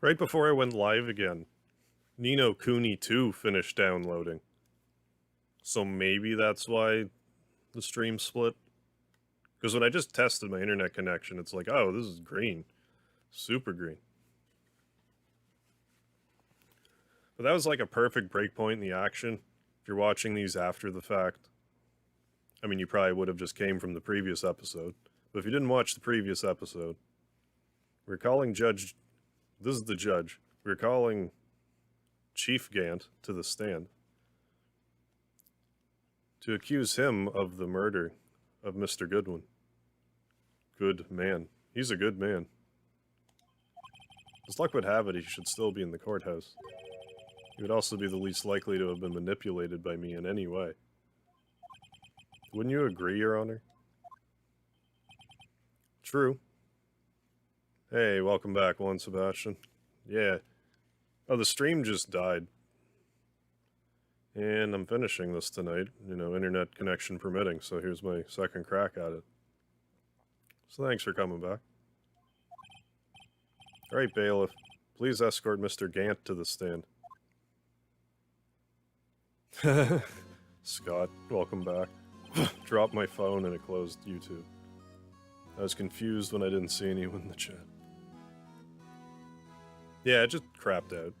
Right before I went live again, Ni no Kuni 2 finished downloading. So maybe that's why the stream split. Because when I just tested my internet connection, it's like, oh, this is green. Super green. But that was like a perfect breakpoint in the action. If you're watching these after the fact, I mean, you probably would have just came from the previous episode. But if you didn't watch the previous episode, we're calling Judge... This is the judge. We're calling Chief Gant to the stand to accuse him of the murder of Mr. Goodwin. Good man. He's a good man. As luck would have it, he should still be in the courthouse. He would also be the least likely to have been manipulated by me in any way. Wouldn't you agree, Your Honor? True. Hey, welcome back, Juan Sebastian. Yeah. Oh, the stream just died. And I'm finishing this tonight, you know, internet connection permitting, so here's my second crack at it. So thanks for coming back. Alright, bailiff, please escort Mr. Gant to the stand. Scott, welcome back. Dropped my phone and it closed YouTube. I was confused when I didn't see anyone in the chat. Yeah, it just crapped out.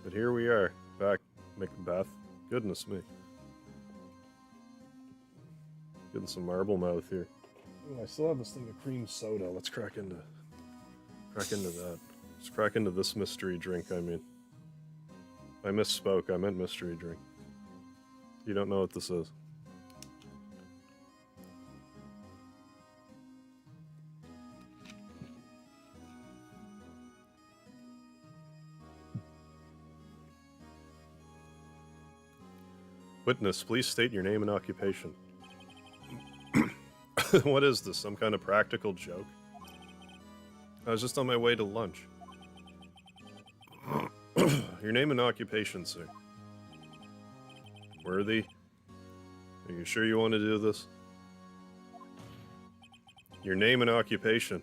But here we are, back, Macbeth. Goodness me. Getting some marble mouth here. Ooh, I still have this thing of cream soda. Let's crack into that. Let's crack into this mystery drink, I mean. I misspoke, I meant mystery drink. You don't know what this is. Witness, please state your name and occupation. What is this, some kind of practical joke? I was just on my way to lunch. Your name and occupation, sir. Worthy? Are you sure you want to do this? Your name and occupation.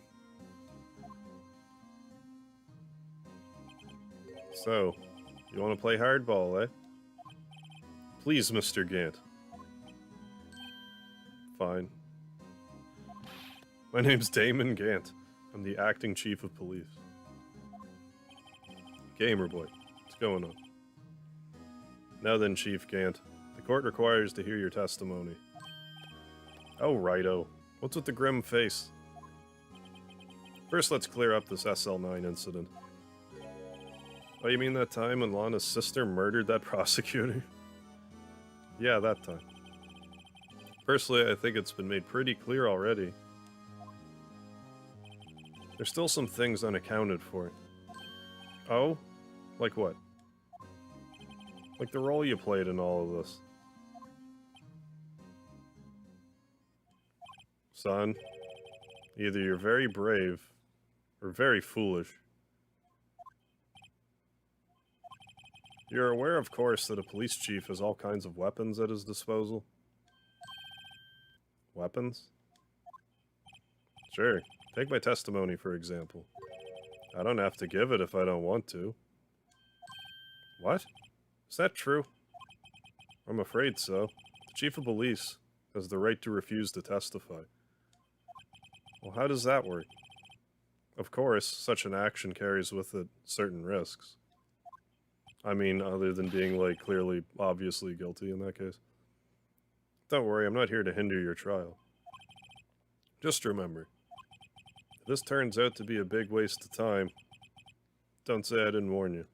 So, you want to play hardball, eh? Please, Mr. Gant. Fine. My name's Damon Gant. I'm the acting chief of police. Gamer boy, what's going on? Now then, Chief Gant, the court requires to hear your testimony. Oh, righto. What's with the grim face? First, let's clear up this SL9 incident. Oh, you mean that time when Lana's sister murdered that prosecutor? Yeah, that time. Personally, I think it's been made pretty clear already. There's still some things unaccounted for. Oh? Like what? Like the role you played in all of this. Son, either you're very brave, or very foolish. You're aware, of course, that a police chief has all kinds of weapons at his disposal? Weapons? Sure. Take my testimony, for example. I don't have to give it if I don't want to. What? Is that true? I'm afraid so. The chief of police has the right to refuse to testify. Well, how does that work? Of course, such an action carries with it certain risks. I mean, other than being, like, clearly, obviously guilty in that case. Don't worry, I'm not here to hinder your trial. Just remember, if this turns out to be a big waste of time, don't say I didn't warn you.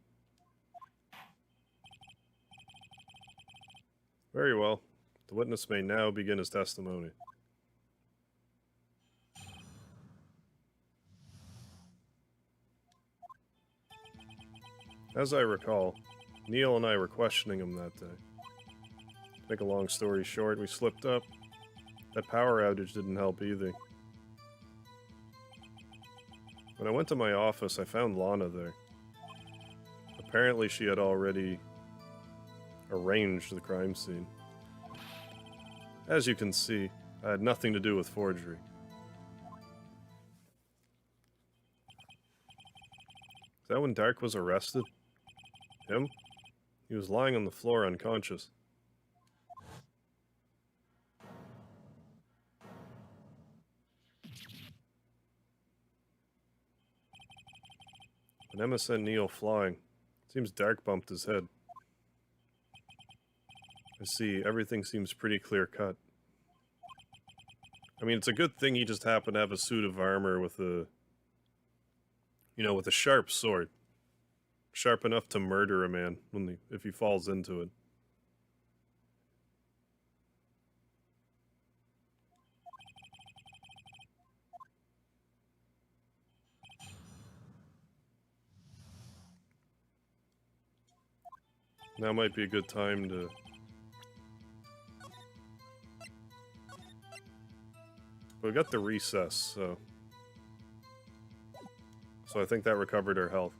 Very well. The witness may now begin his testimony. As I recall, Neil and I were questioning him that day. To make a long story short, we slipped up. That power outage didn't help either. When I went to my office, I found Lana there. Apparently she had already arranged the crime scene. As you can see, I had nothing to do with forgery. that when Dark was arrested? Him? He was lying on the floor unconscious. When Emma sent Neil flying, it seems Dark bumped his head. I see, everything seems pretty clear-cut. I mean, it's a good thing he just happened to have a suit of armor with a... You know, with a sharp sword. Sharp enough to murder a man if he falls into it. Now might be a good time to... But we got the recess, so I think that recovered our health.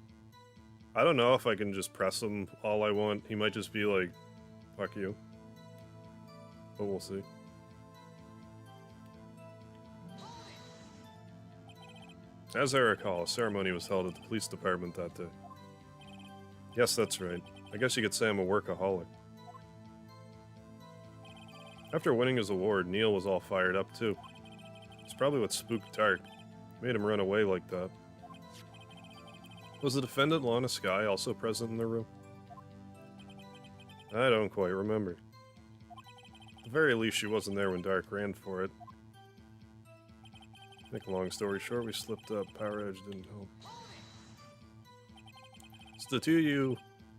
I don't know if I can just press him all I want. He might just be like, fuck you. But we'll see. As I recall, a ceremony was held at the police department that day. Yes, that's right. I guess you could say I'm a workaholic. After winning his award, Neil was all fired up too. It's probably what spooked Dark. Made him run away like that. Was the defendant Lana Skye also present in the room? I don't quite remember. At the very least, she wasn't there when Dark ran for it. Make a long story short, we slipped up. Power Edge didn't help. So the two of you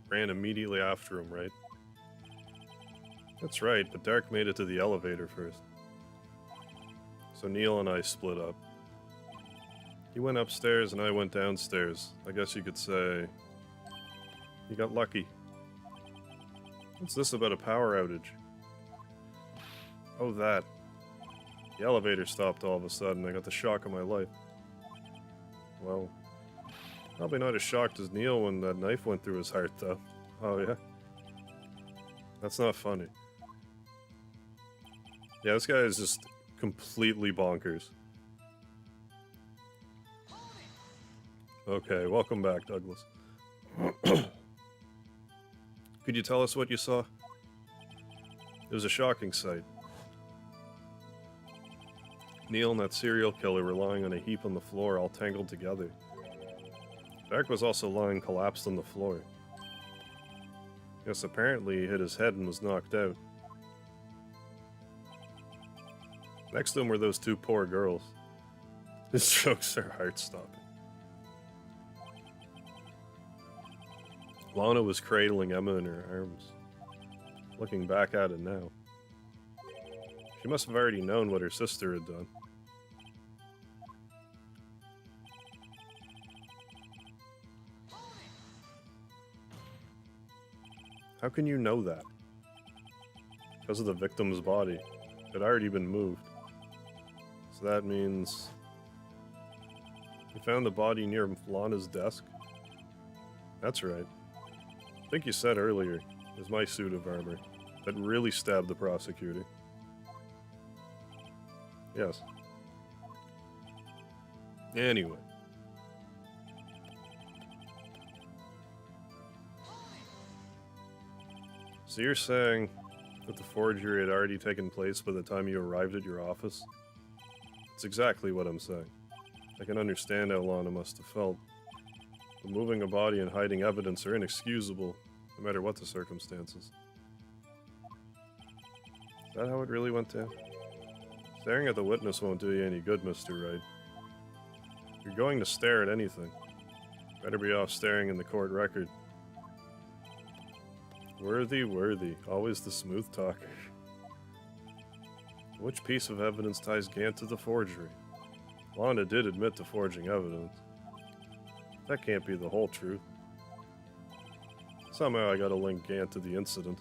ran immediately after him, right? That's right, but Dark made it to the elevator first. So Neil and I split up. He went upstairs and I went downstairs. I guess you could say... he got lucky. What's this about a power outage? Oh, that. The elevator stopped all of a sudden. I got the shock of my life. Well, probably not as shocked as Neil when that knife went through his heart, though. Oh, yeah? That's not funny. Yeah, this guy is just completely bonkers. Okay, welcome back, Douglas. Could you tell us what you saw? It was a shocking sight. Neil and that serial killer were lying on a heap on the floor, all tangled together. Dark was also lying collapsed on the floor. Yes, apparently he hit his head and was knocked out. Next to him were those two poor girls. His jokes are heart-stopping. Lana was cradling Emma in her arms. Looking back at it now. She must have already known what her sister had done. How can you know that? Because of the victim's body. It had already been moved. So that means... you found the body near Lana's desk? That's right. I think you said earlier, it was my suit of armor that really stabbed the prosecutor. Yes. Anyway. So you're saying that the forgery had already taken place by the time you arrived at your office? That's exactly what I'm saying. I can understand how Lana must have felt. But moving a body and hiding evidence are inexcusable, no matter what the circumstances. Is that how it really went down? Staring at the witness won't do you any good, Mr. Wright. If you're going to stare at anything, better be off staring in the court record. Worthy, worthy, always the smooth talker. Which piece of evidence ties Gant to the forgery? Lana did admit to forging evidence. That can't be the whole truth. Somehow I gotta link Gant to the incident.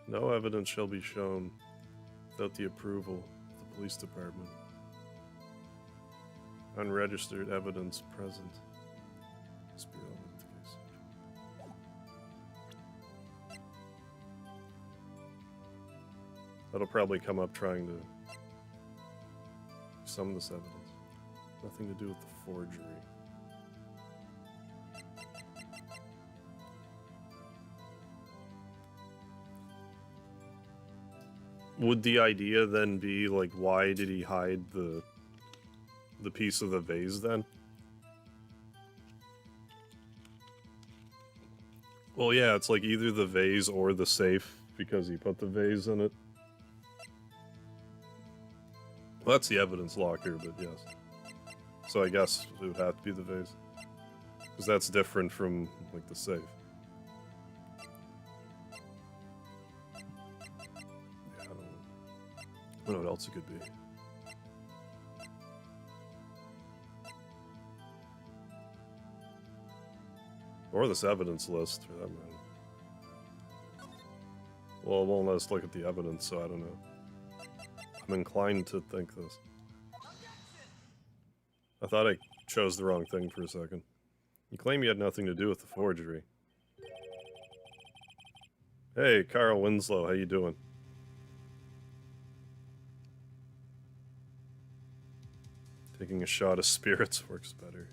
No evidence shall be shown without the approval of the police department. Unregistered evidence present. Must be relevant to the case. That'll probably come up trying to sum this evidence. Nothing to do with the forgery. Would the idea then be, like, why did he hide the piece of the vase then? Well, yeah, it's like either the vase or the safe, because he put the vase in it. Well, that's the evidence locker, but yes. So I guess it would have to be the vase. Because that's different from, like, the safe. Yeah, I don't know what else it could be. Or this evidence list, for that matter. Well, it won't let us look at the evidence, so I don't know. I'm inclined to think this. I thought I chose the wrong thing for a second. You claim you had nothing to do with the forgery. Hey, Carl Winslow, how you doing? Taking a shot of spirits works better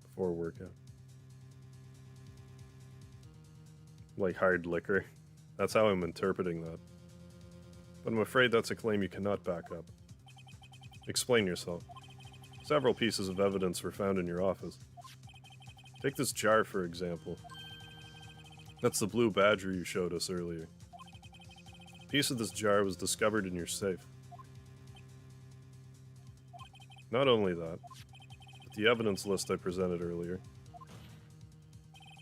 before a workout. Like hard liquor. That's how I'm interpreting that. But I'm afraid that's a claim you cannot back up. Explain yourself. Several pieces of evidence were found in your office. Take this jar, for example. That's the blue badger you showed us earlier. A piece of this jar was discovered in your safe. Not only that, but the evidence list I presented earlier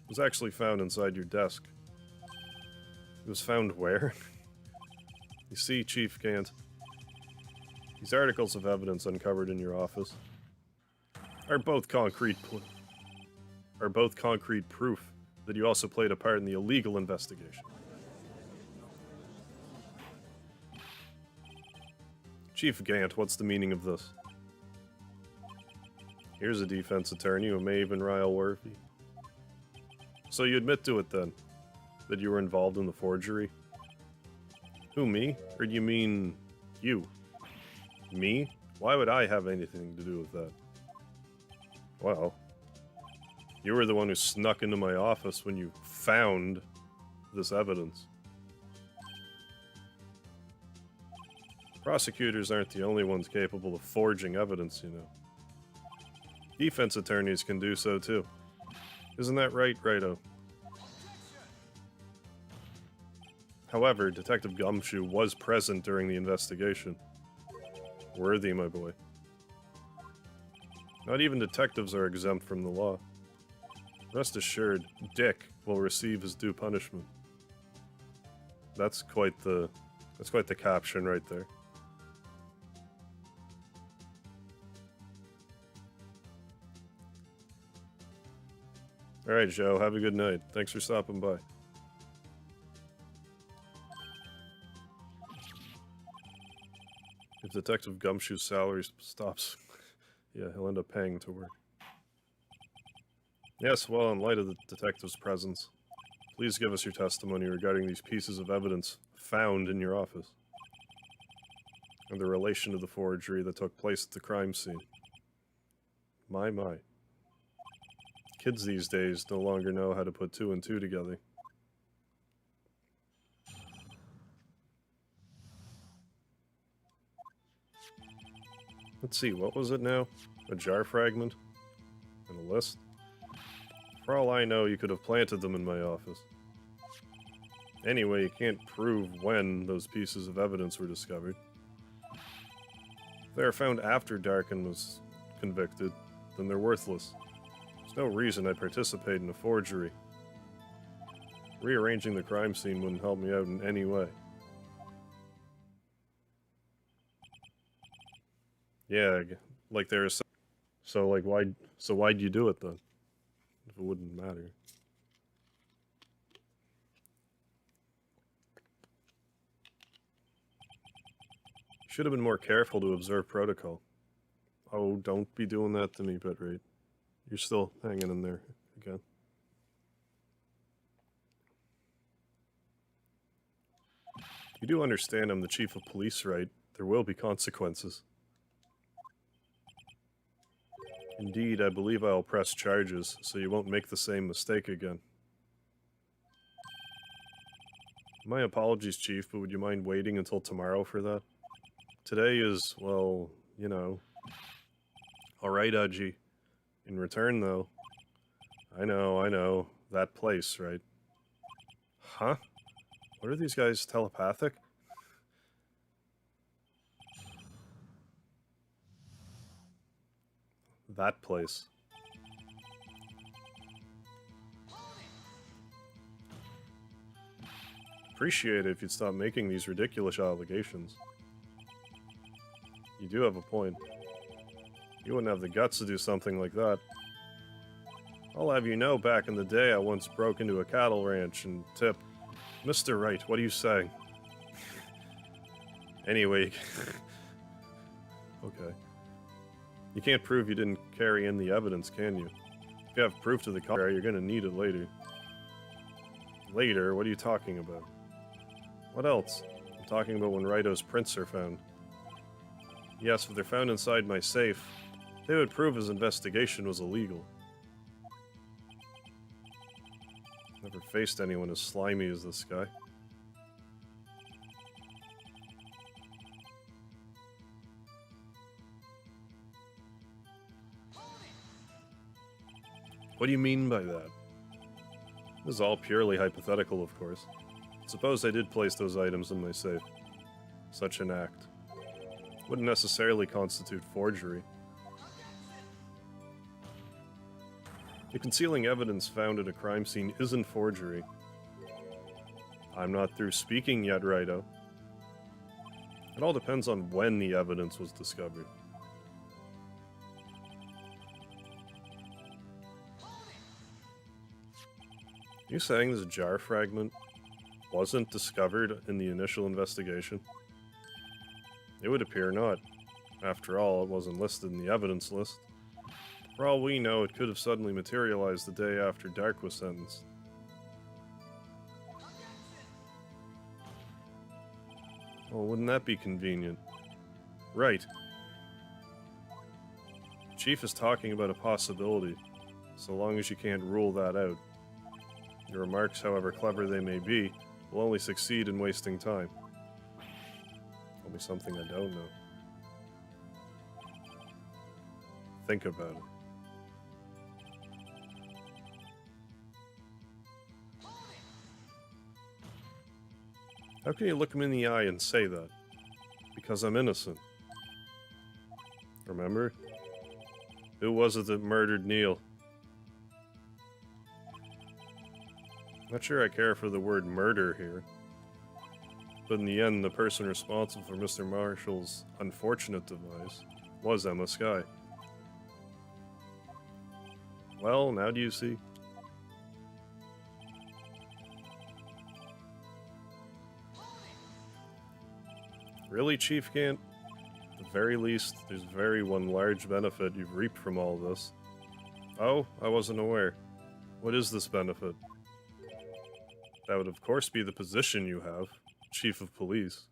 was actually found inside your desk. It was found where? You see, Chief Gant, these articles of evidence uncovered in your office are both concrete proof that you also played a part in the illegal investigation. Chief Gant, what's the meaning of this? Here's a defense attorney who may even rile Worthy. So you admit to it then, that you were involved in the forgery? Who, me? Or do you mean you? Me? Why would I have anything to do with that? Well, you were the one who snuck into my office when you found this evidence. Prosecutors aren't the only ones capable of forging evidence, you know. Defense attorneys can do so too. Isn't that right, Righto? However, Detective Gumshoe was present during the investigation. Worthy, my boy. Not even detectives are exempt from the law. Rest assured, Dick will receive his due punishment. That's quite the caption right there. Alright, Joe, have a good night. Thanks for stopping by. If Detective Gumshoe's salary stops, yeah, he'll end up paying to work. Yes, well, in light of the detective's presence, please give us your testimony regarding these pieces of evidence found in your office and the relation to the forgery that took place at the crime scene. My. Kids these days no longer know how to put two and two together. Let's see, what was it now? A jar fragment? And a list? For all I know, you could have planted them in my office. Anyway, you can't prove when those pieces of evidence were discovered. If they are found after Darkin was convicted, then they're worthless. There's no reason I'd participate in a forgery. Rearranging the crime scene wouldn't help me out in any way. Yeah, like there's... So, like, why'd you do it then? If it wouldn't matter. Should have been more careful to observe protocol. Oh, don't be doing that to me, Bitrate. You're still hanging in there again. You do understand I'm the chief of police, right? There will be consequences. Indeed, I believe I'll press charges, so you won't make the same mistake again. My apologies, Chief, but would you mind waiting until tomorrow for that? Today is, well, you know. Alright, Udgy. In return, though. I know. That place, right? Huh? What are these guys, telepathic? That place. Appreciate it if you'd stop making these ridiculous allegations. You do have a point. You wouldn't have the guts to do something like that. I'll have you know, back in the day I once broke into a cattle ranch and tipped... Mr. Wright, what are you saying? Anyway... Okay. You can't prove you didn't carry in the evidence, can you? If you have proof to the contrary, you're gonna need it later. Later? What are you talking about? What else? I'm talking about when Raito's prints are found. Yes, if they're found inside my safe, they would prove his investigation was illegal. Never faced anyone as slimy as this guy. What do you mean by that? This is all purely hypothetical, of course. Suppose I did place those items in my safe. Such an act wouldn't necessarily constitute forgery. The concealing evidence found at a crime scene isn't forgery. I'm not through speaking yet, Raito. It all depends on when the evidence was discovered. Are you saying this jar fragment wasn't discovered in the initial investigation? It would appear not. After all, it wasn't listed in the evidence list. For all we know, it could have suddenly materialized the day after Dark was sentenced. Well, wouldn't that be convenient? Right. Chief is talking about a possibility, so long as you can't rule that out. Your remarks, however clever they may be, will only succeed in wasting time. Tell me something I don't know. Think about it. How can you look him in the eye and say that? Because I'm innocent. Remember? Who was it that murdered Neil? Not sure I care for the word murder here. But in the end, the person responsible for Mr. Marshall's unfortunate demise was Emma Skye. Well, now do you see? Really, Chief Gant? At the very least, there's very one large benefit you've reaped from all this. Oh, I wasn't aware. What is this benefit? That would of course be the position you have, Chief of Police.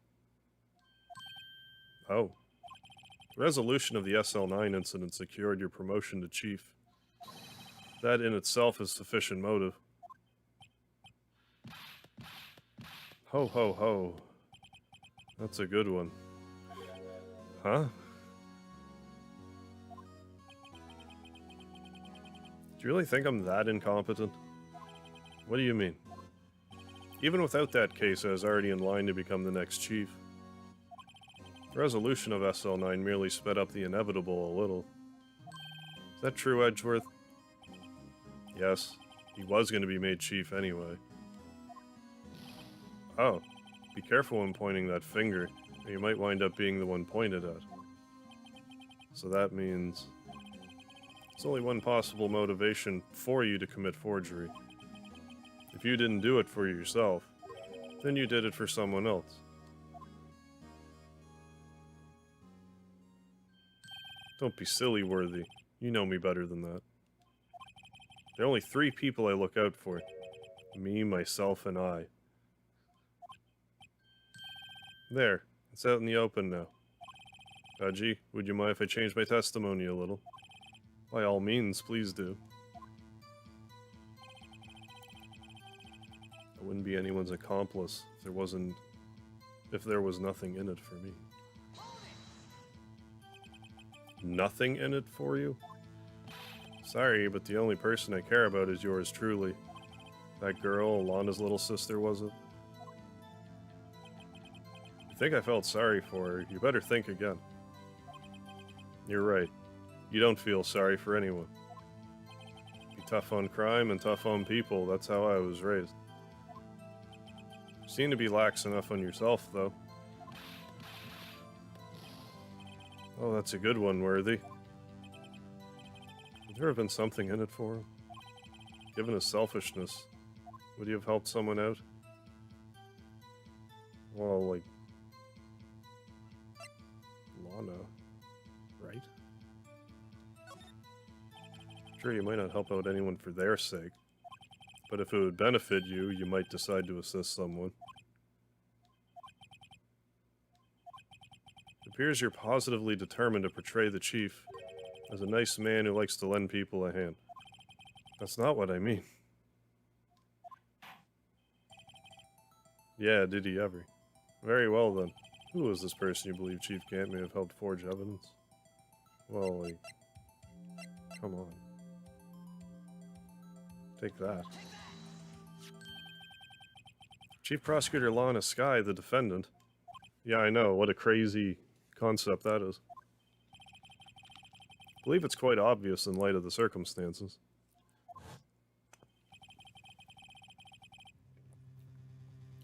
Oh. The resolution of the SL9 incident secured your promotion to Chief. That in itself is sufficient motive. Ho ho ho. That's a good one. Huh? Do you really think I'm that incompetent? What do you mean? Even without that case, I was already in line to become the next chief. The resolution of SL9 merely sped up the inevitable a little. Is that true, Edgeworth? Yes, he was going to be made chief anyway. Oh, be careful when pointing that finger, or you might wind up being the one pointed at. So that means... there's only one possible motivation for you to commit forgery. If you didn't do it for yourself, then you did it for someone else. Don't be silly, Worthy. You know me better than that. There are only 3 people I look out for. Me, myself, and I. There. It's out in the open now. Pudgy, would you mind if I change my testimony a little? By all means, please do. I wouldn't be anyone's accomplice if there was nothing in it for me. Nothing in it for you? Sorry, but the only person I care about is yours truly. That girl, Alana's little sister, was it? You think I felt sorry for her? You better think again. You're right. You don't feel sorry for anyone. Be tough on crime and tough on people. That's how I was raised. You seem to be lax enough on yourself, though. Oh, that's a good one, Worthy. Would there have been something in it for him? Given his selfishness, would he have helped someone out? Well, like... Lana, right? Sure, you might not help out anyone for their sake, but if it would benefit you, you might decide to assist someone. It appears you're positively determined to portray the chief as a nice man who likes to lend people a hand. That's not what I mean. Yeah, did he ever? Very well then. Who was this person you believe Chief Gant may have helped forge evidence? Well, like... Come on. Take that. Chief Prosecutor Lana Skye, the defendant. Yeah, I know. What a crazy concept that is. I believe it's quite obvious in light of the circumstances.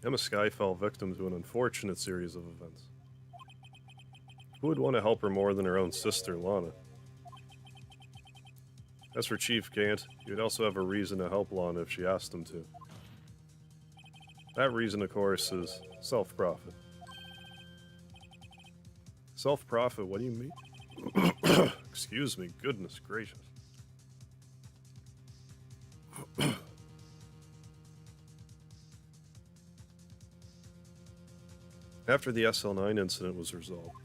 Emma Skye fell victim to an unfortunate series of events. Who would want to help her more than her own sister, Lana? As for Chief Gant, he would also have a reason to help Lana if she asked him to. That reason, of course, is self-profit. Self-profit? What do you mean? Excuse me, goodness gracious. After the SL9 incident was resolved,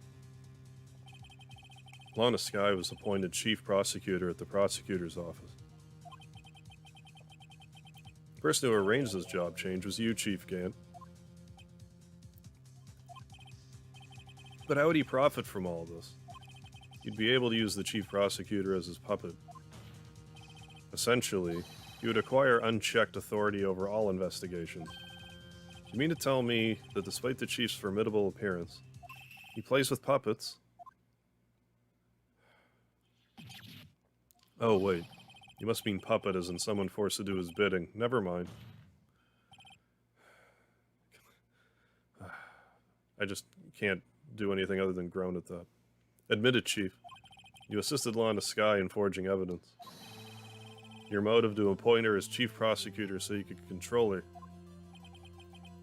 Lana Skye was appointed chief prosecutor at the prosecutor's office. The person who arranged this job change was you, Chief Gant. But how would he profit from all this? He'd be able to use the chief prosecutor as his puppet. Essentially, he would acquire unchecked authority over all investigations. You mean to tell me that despite the chief's formidable appearance, he plays with puppets? Oh, wait. You must mean puppet as in someone forced to do his bidding. Never mind. I just can't do anything other than groan at that. Admit it, Chief. You assisted Lana Skye in forging evidence. Your motive to appoint her as chief prosecutor so you could control her.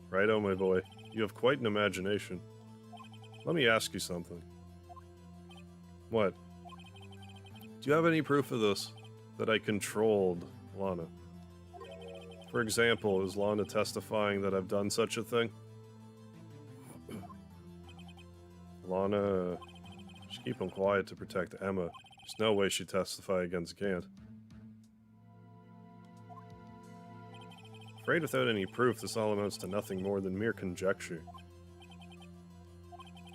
Righto, my boy. You have quite an imagination. Let me ask you something. What? Do you have any proof of this? That I controlled Lana? For example, is Lana testifying that I've done such a thing? Lana... Just keep him quiet to protect Emma. There's no way she'd testify against Gant. Afraid without any proof, this all amounts to nothing more than mere conjecture.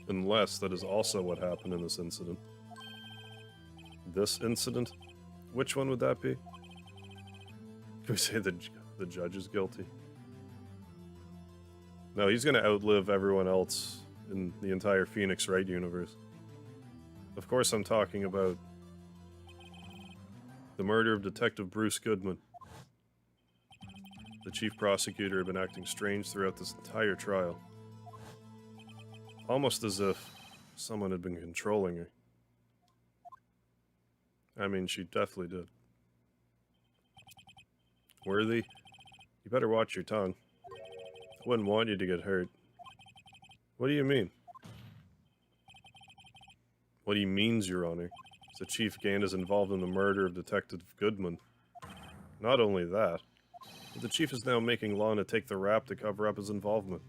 Unless that is also what happened in this incident. This incident? Which one would that be? Can we say the judge is guilty? No, he's going to outlive everyone else in the entire Phoenix Wright universe. Of course I'm talking about the murder of Detective Bruce Goodman. The chief prosecutor had been acting strange throughout this entire trial. Almost as if someone had been controlling her. I mean, she definitely did. Worthy, you better watch your tongue. I wouldn't want you to get hurt. What do you mean? What he means, Your Honor, is that Chief Gant is involved in the murder of Detective Goodman. Not only that, but the chief is now making Lana take the rap to cover up his involvement.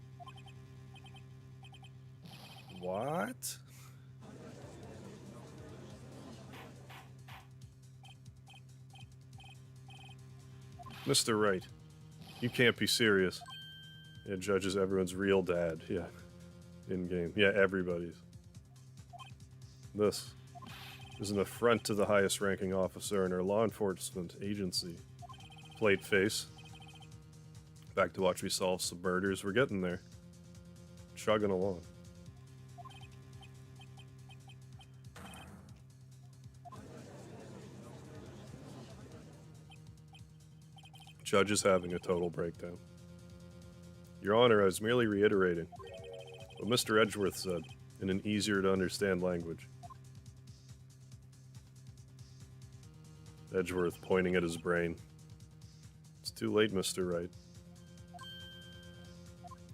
What? Mr. Wright, you can't be serious. Yeah, Judge is everyone's real dad. Yeah. In-game. Yeah, everybody's. This is an affront to the highest ranking officer in our law enforcement agency. Plate face. Back to watch me solve some murders. We're getting there. Chugging along. Judge is having a total breakdown. Your Honor, I was merely reiterating what Mr. Edgeworth said in an easier to understand language. Edgeworth pointing at his brain. It's too late, Mr. Wright.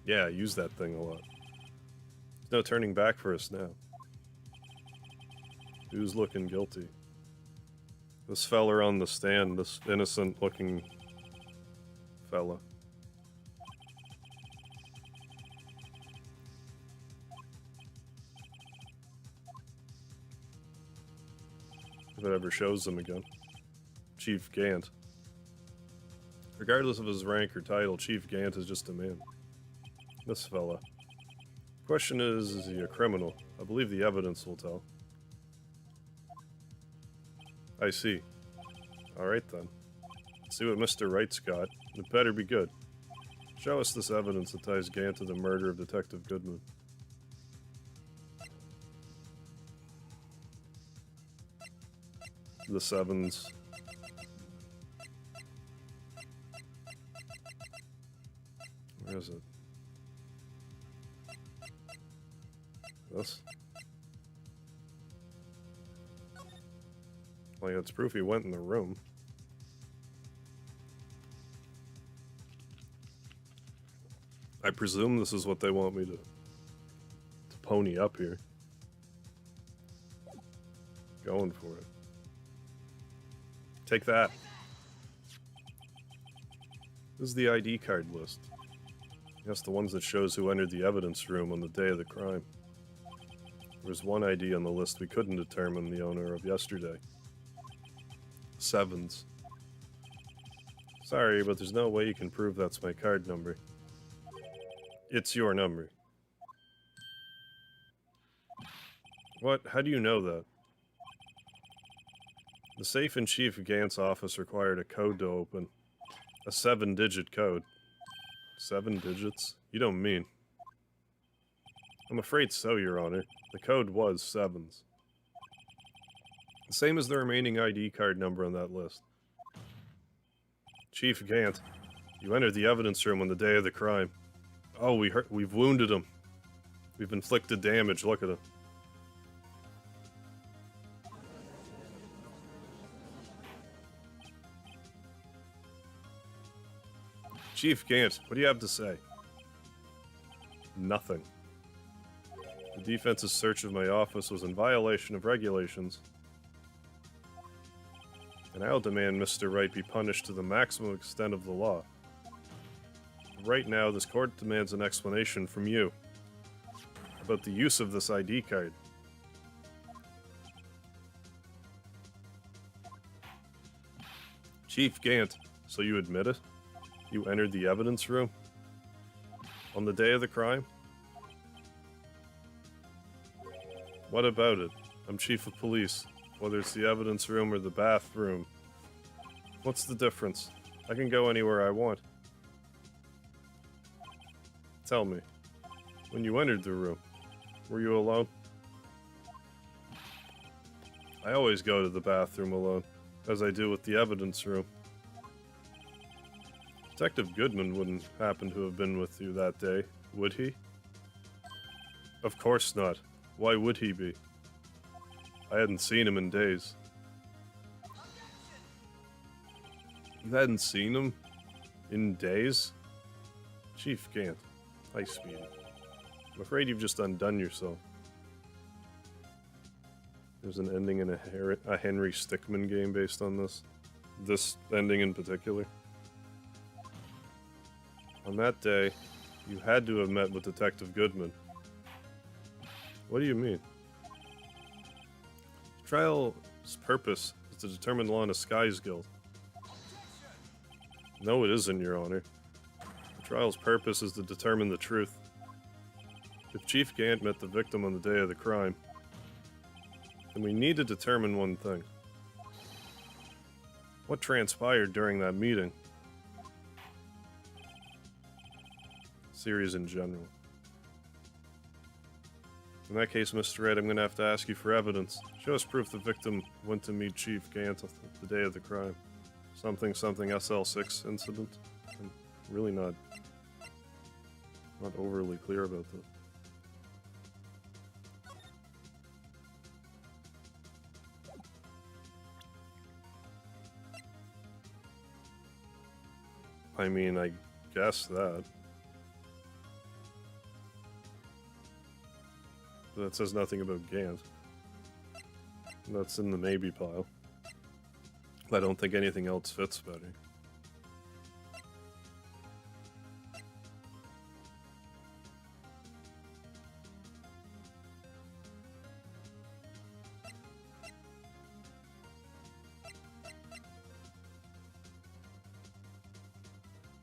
Yeah, I use that thing a lot. There's no turning back for us now. Who's looking guilty? This fella on the stand, this innocent-looking fella. If it ever shows them again. Chief Gant. Regardless of his rank or title, Chief Gant is just a man. This fella. Question is he a criminal? I believe the evidence will tell. I see. Alright then. Let's see what Mr. Wright's got. It better be good. Show us this evidence that ties Gant to the murder of Detective Goodman. The sevens. Where is it? This? Like, it's proof he went in the room. I presume this is what they want me to pony up here. Going for it. Take that. This is the ID card list. Yes, the ones that shows who entered the evidence room on the day of the crime. There was one ID on the list we couldn't determine the owner of yesterday. Sevens. Sorry, but there's no way you can prove that's my card number. It's your number. What? How do you know that? The safe in Chief Gant's office required a code to open. A 7-digit code. 7 digits? You don't mean. I'm afraid so, Your Honor. The code was 7s. The same as the remaining ID card number on that list. Chief Gant, you entered the evidence room on the day of the crime. Oh, we've wounded him. We've inflicted damage, look at him. Chief Gant, what do you have to say? Nothing. The defense's search of my office was in violation of regulations. And I'll demand Mr. Wright be punished to the maximum extent of the law. Right now, this court demands an explanation from you about the use of this ID card. Chief Gant, so you admit it? You entered the evidence room? On the day of the crime? What about it? I'm chief of police. Whether it's the evidence room or the bathroom. What's the difference? I can go anywhere I want. Tell me, when you entered the room, were you alone? I always go to the bathroom alone, as I do with the evidence room. Detective Goodman wouldn't happen to have been with you that day, would he? Of course not. Why would he be? I hadn't seen him in days. You hadn't seen him? In days? Chief Gant. Hi, Speedy. I'm afraid you've just undone yourself. There's an ending in a Henry Stickmin game based on this. This ending in particular. On that day, you had to have met with Detective Goodman. What do you mean? The trial's purpose is to determine the law in a Skies Guild. No, it isn't, Your Honor. The trial's purpose is to determine the truth. If Chief Gant met the victim on the day of the crime, then we need to determine one thing. What transpired during that meeting? Series in general. In that case, Mr. Wright, I'm going to have to ask you for evidence. Show us proof the victim went to meet Chief Gant the day of the crime. Something SL6 incident. I'm really not overly clear about this. I mean, I guess that. But that says nothing about Gant. That's in the maybe pile. I don't think anything else fits better.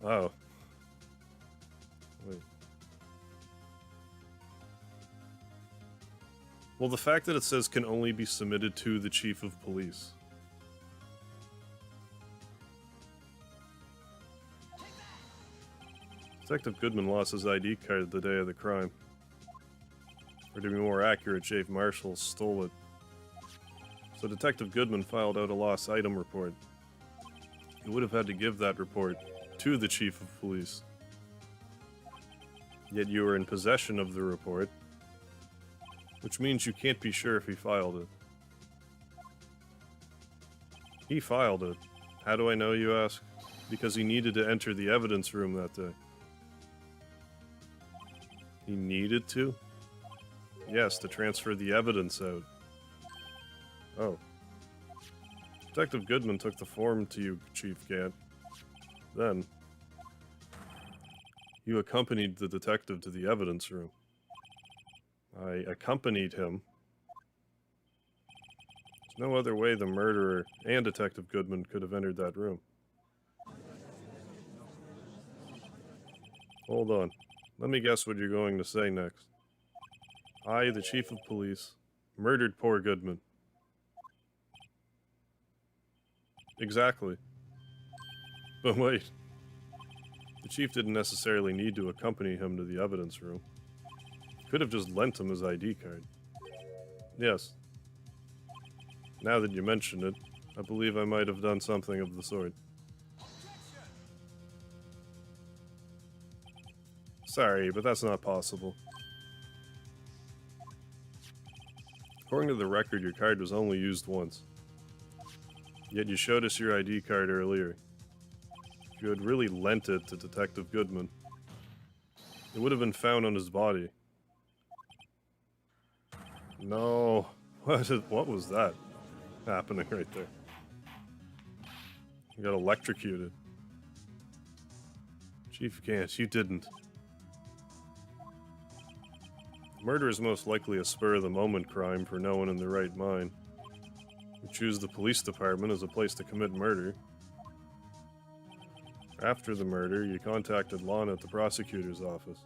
Oh. Wait. Well, the fact that it says can only be submitted to the Chief of Police. Detective Goodman lost his ID card the day of the crime. Or to be more accurate, Chief Marshall stole it. So Detective Goodman filed out a lost item report. He would have had to give that report to the Chief of Police. Yet you are in possession of the report, which means you can't be sure if he filed it. He filed it. How do I know, you ask? Because he needed to enter the evidence room that day. He needed to? Yes, to transfer the evidence out. Oh. Detective Goodman took the form to you, Chief Gant. Then, you accompanied the detective to the evidence room. I accompanied him. There's no other way the murderer and Detective Goodman could have entered that room. Hold on. Let me guess what you're going to say next. I, the Chief of Police, murdered poor Goodman. Exactly. But wait. The Chief didn't necessarily need to accompany him to the evidence room. He could have just lent him his ID card. Yes. Now that you mention it, I believe I might have done something of the sort. Sorry, but that's not possible. According to the record, your card was only used once. Yet you showed us your ID card earlier. If you had really lent it to Detective Goodman, it would have been found on his body. No. What was that happening right there? You got electrocuted. Chief Gant, you didn't. Murder is most likely a spur-of-the-moment crime for no one in their right mind. You choose the police department as a place to commit murder. After the murder, you contacted Lana at the prosecutor's office.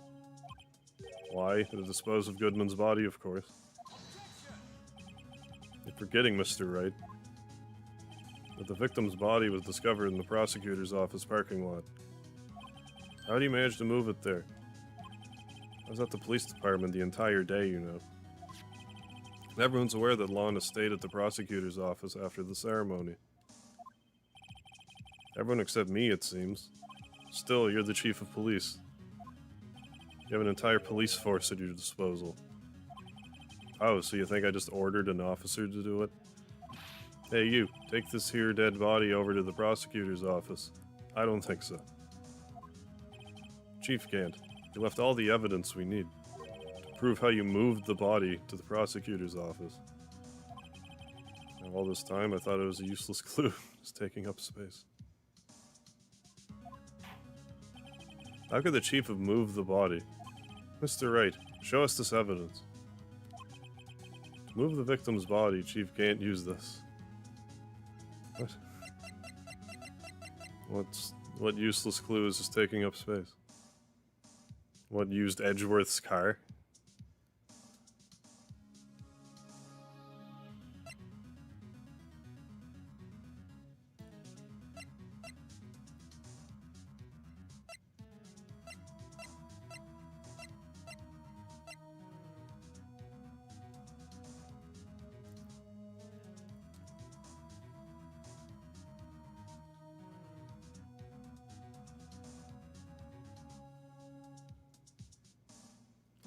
Why? To dispose of Goodman's body, of course. You're forgetting, Mr. Wright, that the victim's body was discovered in the prosecutor's office parking lot. How do you manage to move it there? I was at the police department the entire day, you know. Everyone's aware that Lana stayed at the prosecutor's office after the ceremony. Everyone except me, it seems. Still, you're the Chief of Police. You have an entire police force at your disposal. Oh, so you think I just ordered an officer to do it? Hey, you, take this here dead body over to the prosecutor's office. I don't think so. Chief Gant, you left all the evidence we need to prove how you moved the body to the prosecutor's office. All this time, I thought it was a useless clue. It's taking up space. How could the chief have moved the body? Mr. Wright, show us this evidence. To move the victim's body, Chief can't use this. What? What useless clue is just taking up space? What used Edgeworth's car?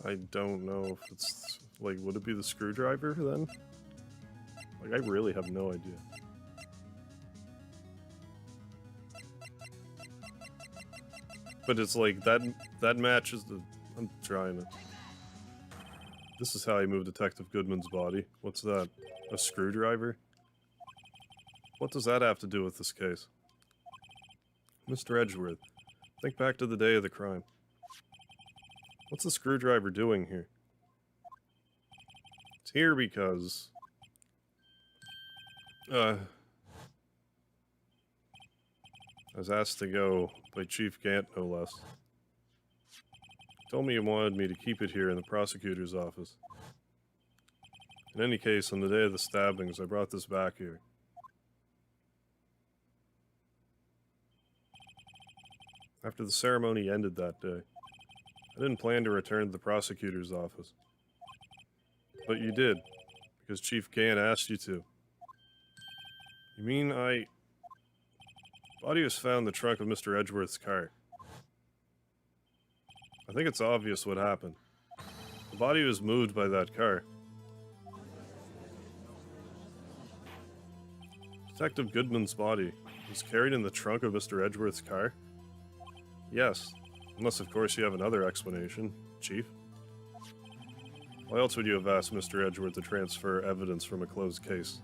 I don't know if it's, like, would it be the screwdriver then? Like, I really have no idea. But it's like, that matches the... I'm trying to... This is how I move Detective Goodman's body. What's that? A screwdriver? What does that have to do with this case? Mr. Edgeworth, think back to the day of the crime. What's the screwdriver doing here? It's here because... I was asked to go by Chief Gant, no less. He told me he wanted me to keep it here in the prosecutor's office. In any case, on the day of the stabbings, I brought this back here. After the ceremony ended that day, I didn't plan to return to the prosecutor's office. But you did, because Chief Gant asked you to. You mean the body was found in the trunk of Mr. Edgeworth's car. I think it's obvious what happened. The body was moved by that car. Detective Goodman's body was carried in the trunk of Mr. Edgeworth's car? Yes. Unless, of course, you have another explanation, Chief. Why else would you have asked Mr. Edgeworth to transfer evidence from a closed case?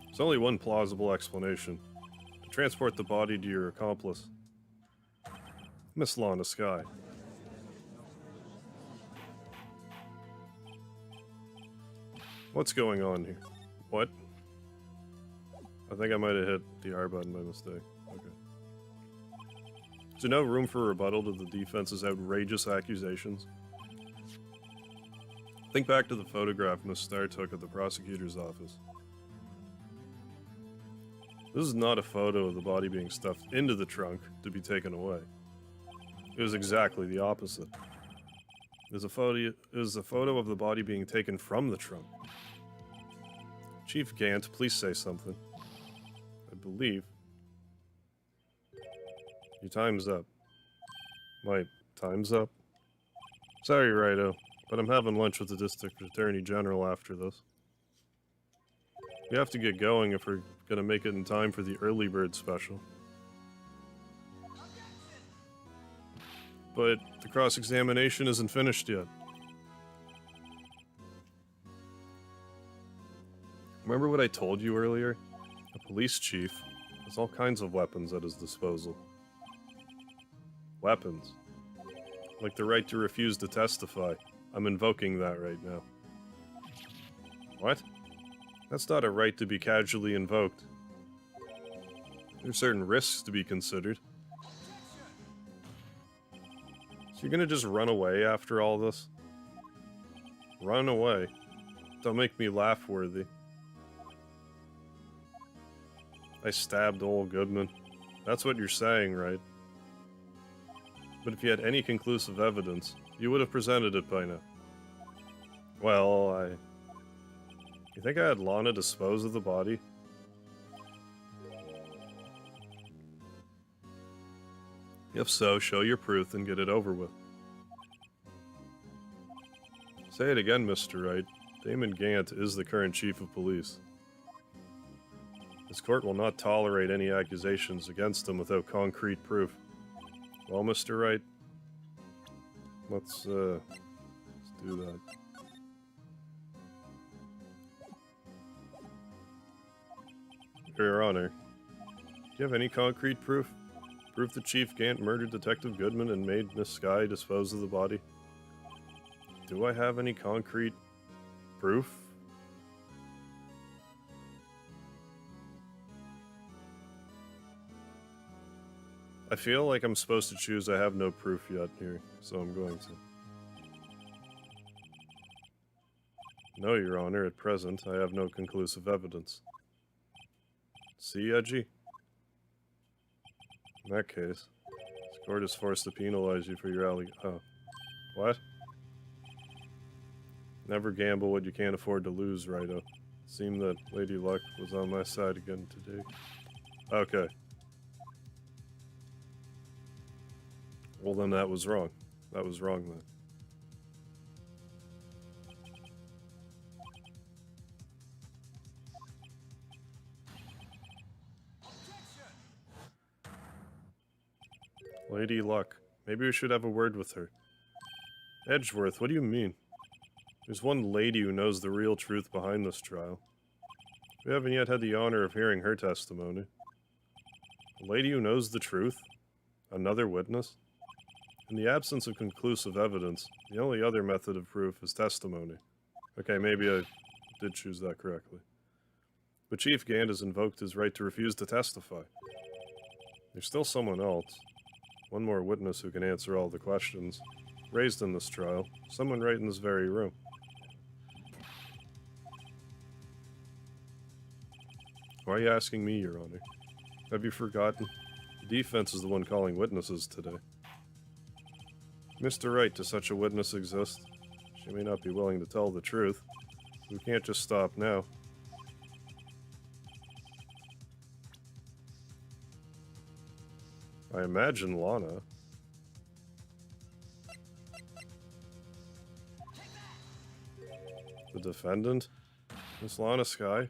There's only one plausible explanation. To transport the body to your accomplice. Miss Lana Sky. What's going on here? What? I think I might have hit the R button by mistake. Okay. Is there no room for rebuttal to the defense's outrageous accusations? Think back to the photograph Miss Starr took at the prosecutor's office. This is not a photo of the body being stuffed into the trunk to be taken away. It was exactly the opposite. It was a photo of the body being taken from the trunk. Chief Gant, please say something. I believe... Your time's up. My time's up? Sorry, Righto, but I'm having lunch with the District Attorney General after this. We have to get going if we're gonna make it in time for the early bird special. But the cross-examination isn't finished yet. Remember what I told you earlier? A police chief has all kinds of weapons at his disposal. Weapons. Like the right to refuse to testify. I'm invoking that right now. What? That's not a right to be casually invoked. There's certain risks to be considered. So you're gonna just run away after all this? Run away. Don't make me laugh-worthy. I stabbed old Goodman. That's what you're saying, right? But if you had any conclusive evidence, you would have presented it by now. Well, You think I had Lana dispose of the body? If so, show your proof and get it over with. Say it again, Mr. Wright. Damon Gant is the current chief of police. This court will not tolerate any accusations against him without concrete proof. Well, Mr. Wright, let's do that. Your Honor, do you have any concrete proof? Proof that Chief Gant murdered Detective Goodman and made Miss Skye dispose of the body? Do I have any concrete proof? I feel like I'm supposed to choose I have no proof yet here, so I'm going to. No, Your Honor, at present, I have no conclusive evidence. See, Edgy? In that case, this court is forced to penalize you for your Oh. What? Never gamble what you can't afford to lose, Righto. It seemed that Lady Luck was on my side again today. Okay. Well, then that was wrong. That was wrong, then. Lady Luck. Maybe we should have a word with her. Edgeworth, what do you mean? There's one lady who knows the real truth behind this trial. We haven't yet had the honor of hearing her testimony. A lady who knows the truth? Another witness? In the absence of conclusive evidence, the only other method of proof is testimony. Okay, maybe I did choose that correctly. But Chief Gant has invoked his right to refuse to testify. There's still someone else. One more witness who can answer all the questions raised in this trial. Someone right in this very room. Why are you asking me, Your Honor? Have you forgotten? The defense is the one calling witnesses today. Mr. Wright, does such a witness exist? She may not be willing to tell the truth. We can't just stop now. I imagine Lana. The defendant? Miss Lana Skye?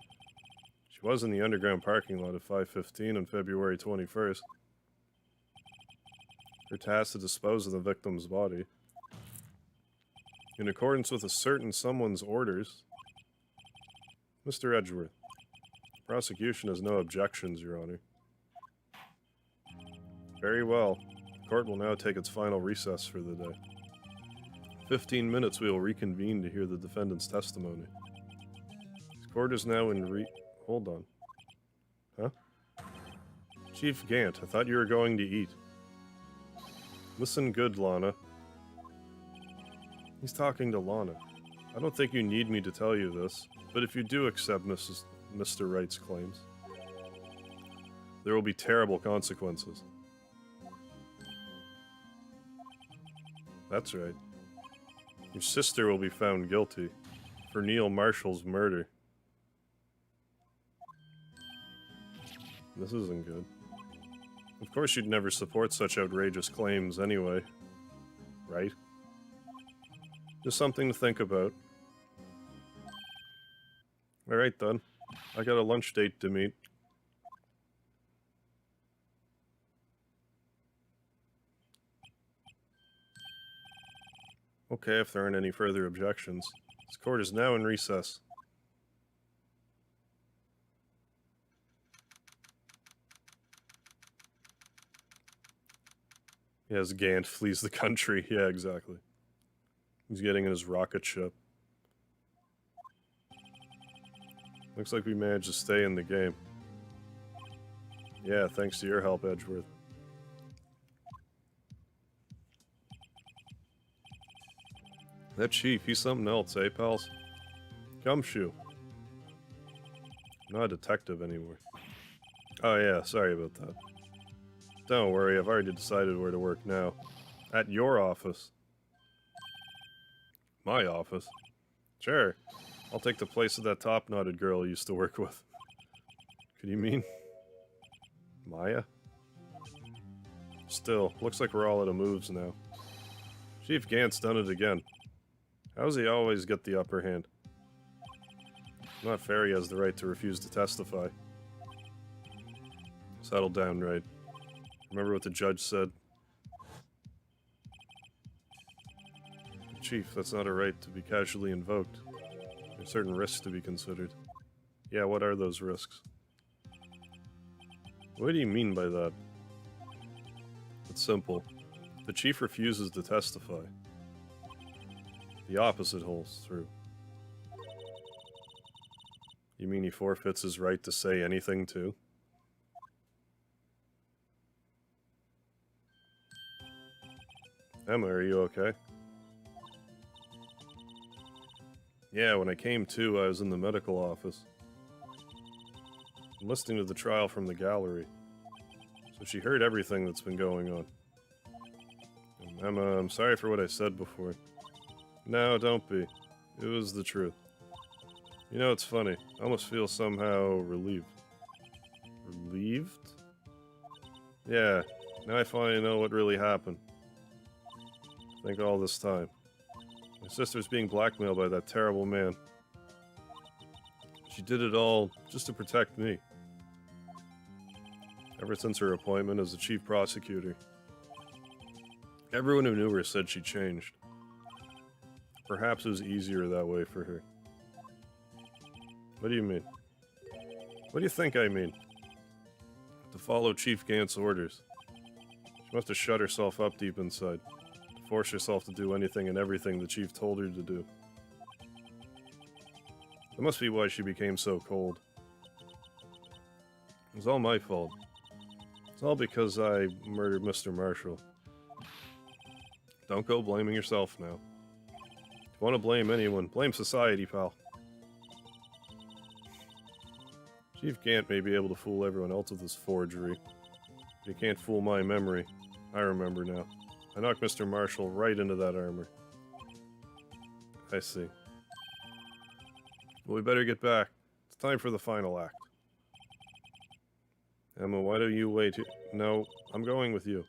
She was in the underground parking lot at 5:15 on February 21st. Her task to dispose of the victim's body. In accordance with a certain someone's orders. Mr. Edgeworth, the prosecution has no objections, Your Honor. Very well. The court will now take its final recess for the day. 15 minutes we will reconvene to hear the defendant's testimony. This court is now in Hold on. Huh? Chief Gant, I thought you were going to eat. Listen good, Lana. He's talking to Lana. I don't think you need me to tell you this, but if you do accept Mr. Wright's claims, there will be terrible consequences. That's right. Your sister will be found guilty for Neil Marshall's murder. This isn't good. Of course you'd never support such outrageous claims anyway. Right? Just something to think about. Alright then. I got a lunch date to meet. Okay, if there aren't any further objections. This court is now in recess. Yes, Gant flees the country. Yeah, exactly. He's getting in his rocket ship. Looks like we managed to stay in the game. Yeah, thanks to your help, Edgeworth. That chief, he's something else, eh, pals? Gumshoe. I'm not a detective anymore. Oh yeah, sorry about that. Don't worry, I've already decided where to work now. At your office. My office? Sure. I'll take the place of that top-knotted girl you used to work with. Could you mean Maya? Still, looks like we're all out of moves now. Chief Gant's done it again. How does he always get the upper hand? Not fair he has the right to refuse to testify. Settle down, right? Remember what the judge said? Chief, that's not a right to be casually invoked. There are certain risks to be considered. Yeah, what are those risks? What do you mean by that? It's simple. The chief refuses to testify. The opposite holds true. You mean he forfeits his right to say anything, too? Emma, are you okay? Yeah, when I came to, I was in the medical office. I'm listening to the trial from the gallery. So she heard everything that's been going on. Emma, I'm sorry for what I said before. No, don't be. It was the truth. You know, it's funny. I almost feel somehow relieved. Relieved? Yeah, now I finally know what really happened. I think all this time. My sister's being blackmailed by that terrible man. She did it all just to protect me. Ever since her appointment as the chief prosecutor. Everyone who knew her said she changed. Perhaps it was easier that way for her. What do you mean? What do you think I mean? To follow Chief Gant's orders. She must have shut herself up deep inside. To force herself to do anything and everything the chief told her to do. That must be why she became so cold. It was all my fault. It's all because I murdered Mr. Marshall. Don't go blaming yourself now. If you want to blame anyone, blame society, pal. Chief Gant may be able to fool everyone else with his forgery. But he can't fool my memory. I remember now. I knocked Mr. Marshall right into that armor. I see. Well, we better get back. It's time for the final act. Emma, why don't you wait here? No, I'm going with you.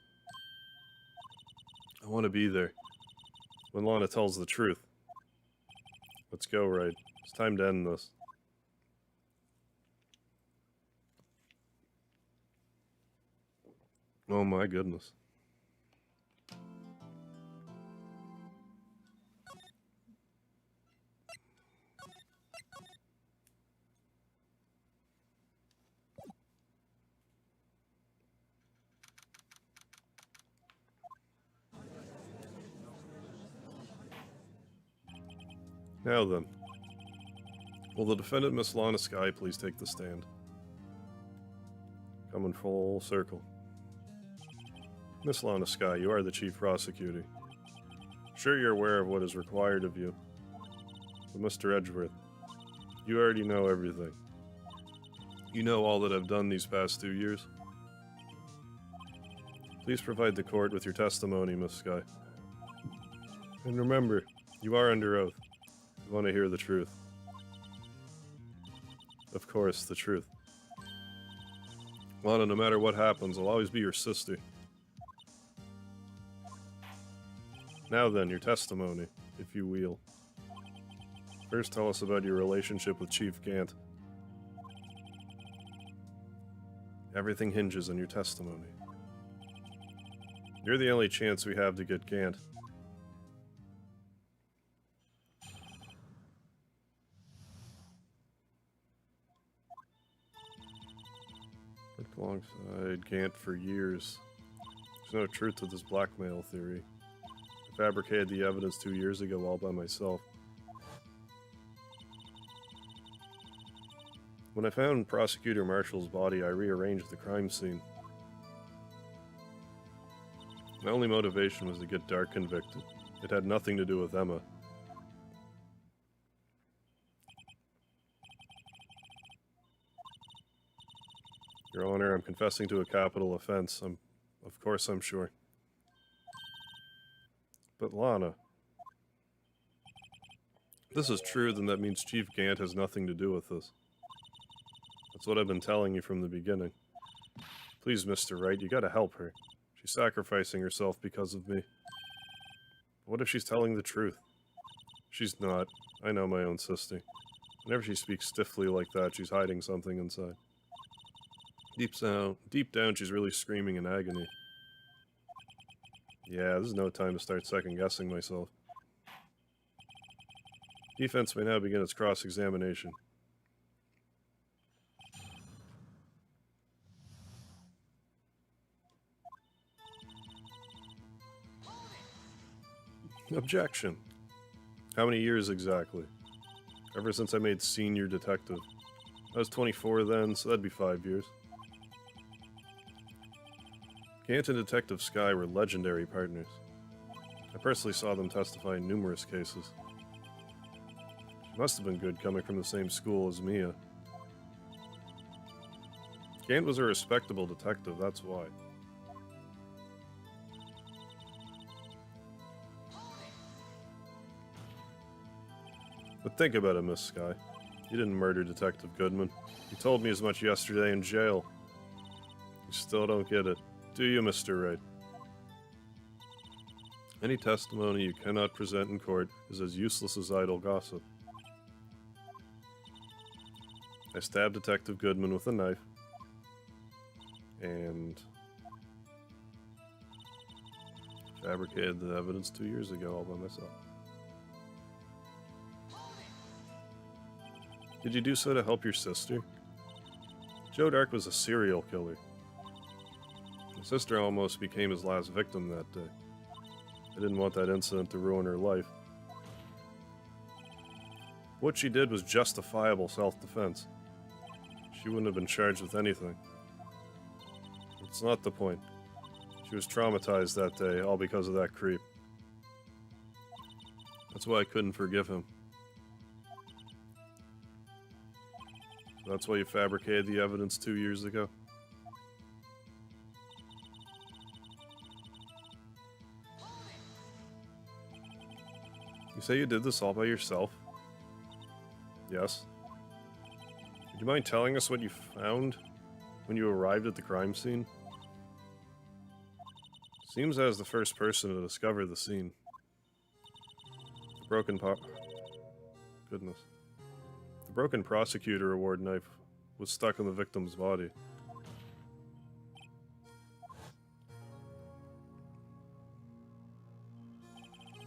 I want to be there. When Lana tells the truth. Let's go, Wright. It's time to end this. Oh my goodness. Now then. Will the defendant, Miss Lana Skye, please take the stand? Come in full circle. Miss Lana Skye, you are the chief prosecutor. Sure, you're aware of what is required of you. But Mr. Edgeworth, you already know everything. You know all that I've done these past 2 years. Please provide the court with your testimony, Miss Skye. And remember, you are under oath. You want to hear the truth. Of course, the truth. Lana, no matter what happens, I'll always be your sister. Now then, your testimony, if you will. First, tell us about your relationship with Chief Gant. Everything hinges on your testimony. You're the only chance we have to get Gant. Worked alongside Gant for years. There's no truth to this blackmail theory. I fabricated the evidence 2 years ago all by myself. When I found Prosecutor Marshall's body, I rearranged the crime scene. My only motivation was to get Dark convicted. It had nothing to do with Emma. Your Honor, I'm confessing to a capital offense. Of course I'm sure. But Lana, if this is true, then that means Chief Gant has nothing to do with this. That's what I've been telling you from the beginning. Please, Mr. Wright, you gotta help her. She's sacrificing herself because of me. What if she's telling the truth? She's not. I know my own sister. Whenever she speaks stiffly like that, she's hiding something inside. Deep down, she's really screaming in agony. Yeah, this is no time to start second-guessing myself. Defense may now begin its cross-examination. Objection. How many years exactly? Ever since I made senior detective. I was 24 then, so that'd be 5 years. Gant and Detective Sky were legendary partners. I personally saw them testify in numerous cases. She must have been good coming from the same school as Mia. Gant was a respectable detective, that's why. But think about it, Miss Sky. You didn't murder Detective Goodman. You told me as much yesterday in jail. You still don't get it, do you, Mr. Wright? Any testimony you cannot present in court is as useless as idle gossip. I stabbed Detective Goodman with a knife. And fabricated the evidence 2 years ago all by myself. Did you do so to help your sister? Joe Dark was a serial killer. My sister almost became his last victim that day. I didn't want that incident to ruin her life. What she did was justifiable self-defense. She wouldn't have been charged with anything. It's not the point. She was traumatized that day, all because of that creep. That's why I couldn't forgive him. So that's why you fabricated the evidence 2 years ago? You say you did this all by yourself? Yes. Would you mind telling us what you found when you arrived at the crime scene? Seems as the first person to discover the scene. The broken Goodness. The broken prosecutor award knife was stuck in the victim's body.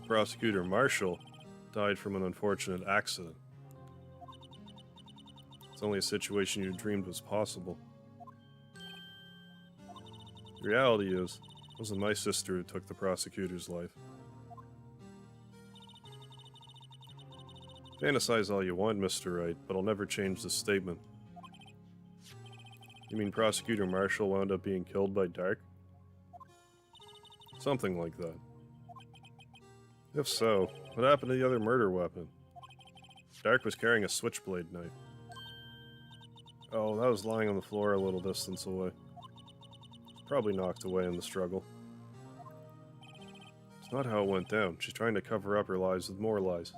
Prosecutor Marshall died from an unfortunate accident. It's only a situation you dreamed was possible. The reality is, it wasn't my sister who took the prosecutor's life. Fantasize all you want, Mr. Wright, but I'll never change this statement. You mean Prosecutor Marshall wound up being killed by Dark? Something like that. If so, what happened to the other murder weapon? Dark was carrying a switchblade knife. Oh, that was lying on the floor a little distance away. Probably knocked away in the struggle. It's not how it went down. She's trying to cover up her lies with more lies.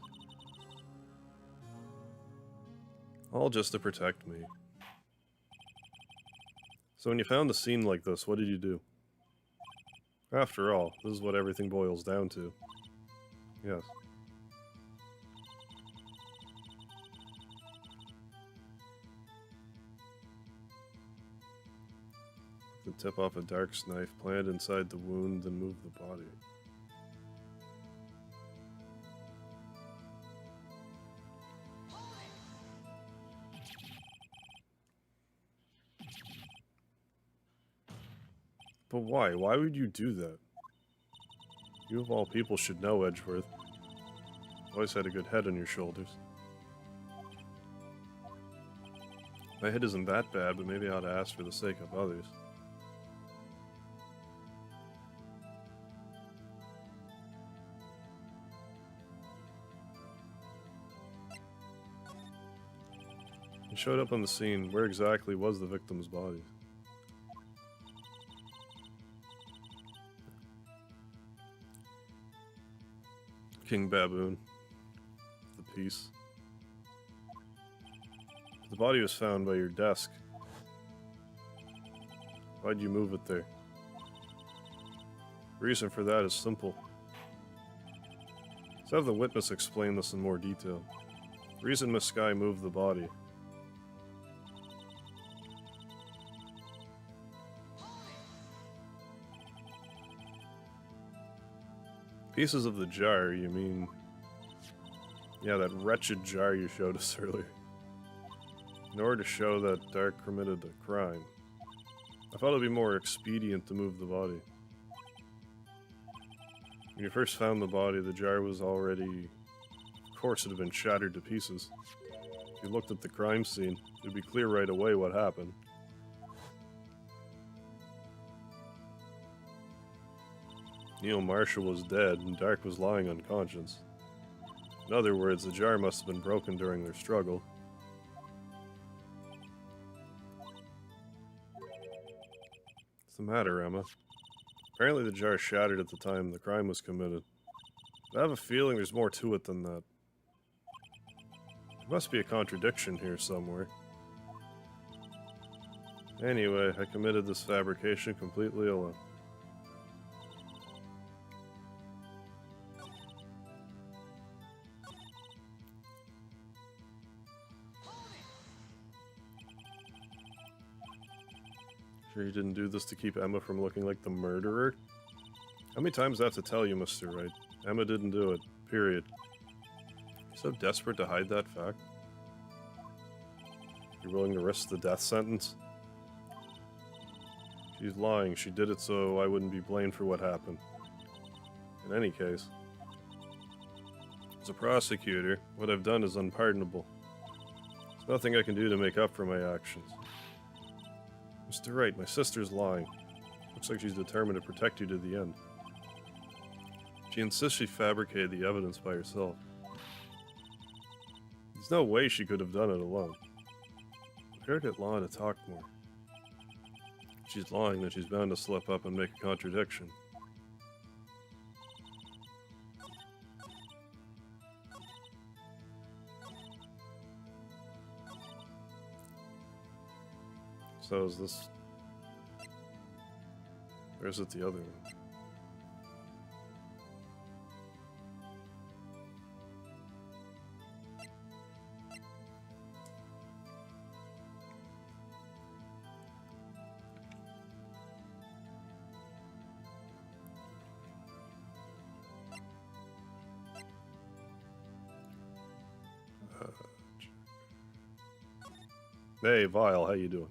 All just to protect me. So when you found a scene like this, what did you do? After all, this is what everything boils down to. Yes. The tip off a Dark's knife, plant inside the wound, then move the body. But why? Why would you do that? You of all people should know, Edgeworth. Always had a good head on your shoulders. My head isn't that bad, but maybe I ought to ask for the sake of others. You showed up on the scene. Where exactly was the victim's body? King Baboon. The piece. The body was found by your desk. Why'd you move it there? The reason for that is simple. Let's have the witness explain this in more detail. The reason Miss Sky moved the body. Pieces of the jar, you mean... Yeah, that wretched jar you showed us earlier. In order to show that Dark committed a crime, I thought it would be more expedient to move the body. When you first found the body, the jar was already... Of course it had been shattered to pieces. If you looked at the crime scene, it would be clear right away what happened. Neil Marshall was dead, and Dark was lying unconscious. In other words, the jar must have been broken during their struggle. What's the matter, Emma? Apparently the jar shattered at the time the crime was committed. But I have a feeling there's more to it than that. There must be a contradiction here somewhere. Anyway, I committed this fabrication completely alone. Sure you didn't do this to keep Emma from looking like the murderer? How many times do I have to tell you, Mr. Wright? Emma didn't do it. Period. You're so desperate to hide that fact? You're willing to risk the death sentence? She's lying. She did it so I wouldn't be blamed for what happened. In any case, as a prosecutor, what I've done is unpardonable. There's nothing I can do to make up for my actions. Mr. Wright, my sister's lying. Looks like she's determined to protect you to the end. She insists she fabricated the evidence by herself. There's no way she could have done it alone. I gotta get Law to talk more. If she's lying, then she's bound to slip up and make a contradiction. So is this... Or is it the other one? Hey, Vile, how you doing?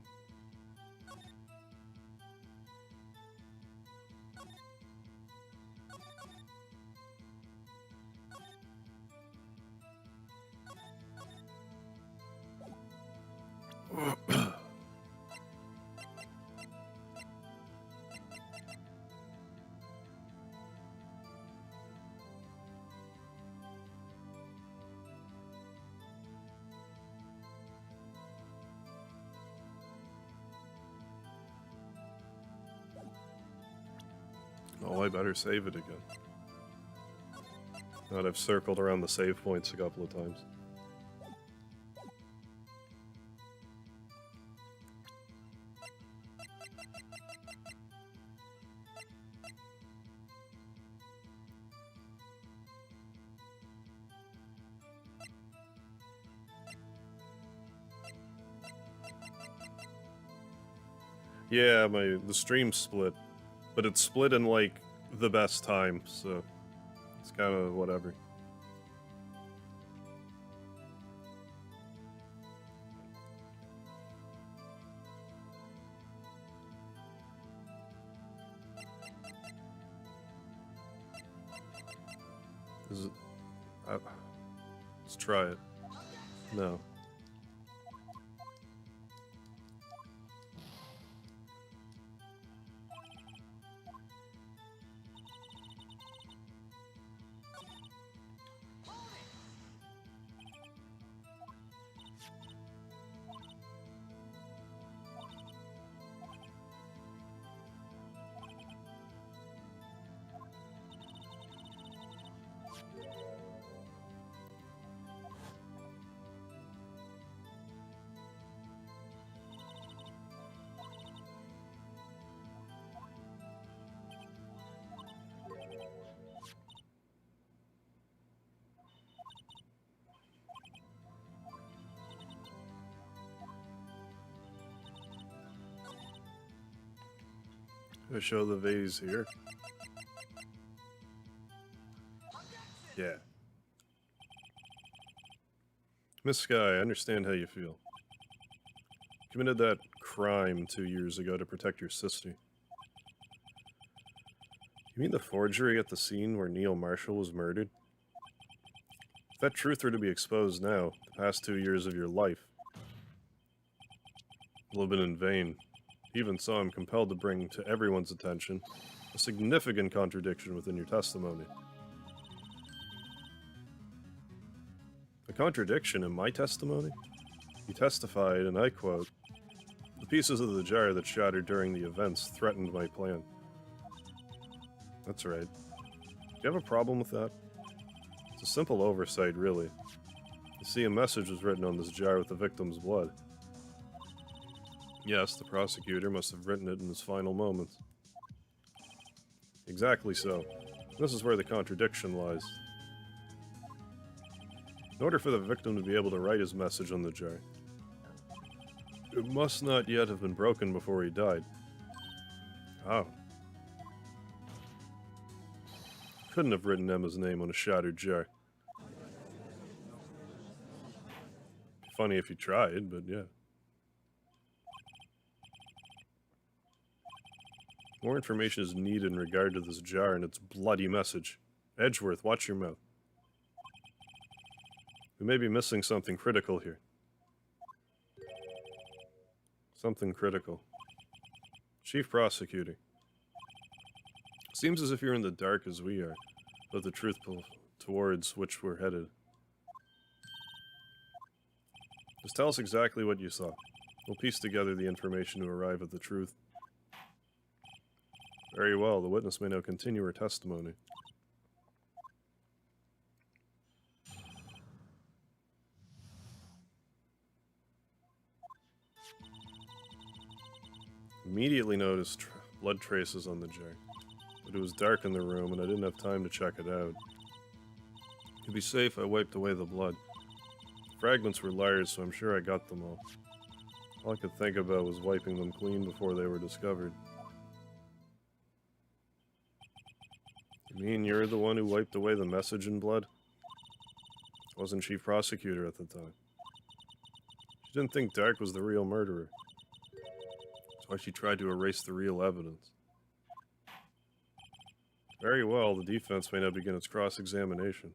Oh, I better save it again. Now that I've circled around the save points a couple of times. Yeah, the stream split. But it's split in, like, the best time, so it's kind of whatever. Is it... let's try it. No. I show the vase here. Yeah. Miss Sky, I understand how you feel. You committed that crime 2 years ago to protect your sister. You mean the forgery at the scene where Neil Marshall was murdered? If that truth were to be exposed now, the past 2 years of your life will have been in vain. Even so, I'm compelled to bring to everyone's attention a significant contradiction within your testimony. A contradiction in my testimony? You testified, and I quote, "The pieces of the jar that shattered during the events threatened my plan." That's right. Do you have a problem with that? It's a simple oversight, really. You see, a message was written on this jar with the victim's blood. Yes, the prosecutor must have written it in his final moments. Exactly so. This is where the contradiction lies. In order for the victim to be able to write his message on the jar, it must not yet have been broken before he died. Oh. Couldn't have written Emma's name on a shattered jar. Funny if you tried, but yeah. More information is needed in regard to this jar and its bloody message. Edgeworth, watch your mouth. We may be missing something critical here. Something critical. Chief Prosecutor. Seems as if you're in the dark as we are, but the truth towards which we're headed. Just tell us exactly what you saw. We'll piece together the information to arrive at the truth. Very well, the witness may now continue her testimony. Immediately noticed blood traces on the jar, but it was dark in the room and I didn't have time to check it out. To be safe, I wiped away the blood. The fragments were large, so I'm sure I got them all. All I could think about was wiping them clean before they were discovered. You mean you're the one who wiped away the message in blood? I wasn't chief prosecutor at the time. She didn't think Dark was the real murderer. That's why she tried to erase the real evidence. Very well, the defense may now begin its cross-examination.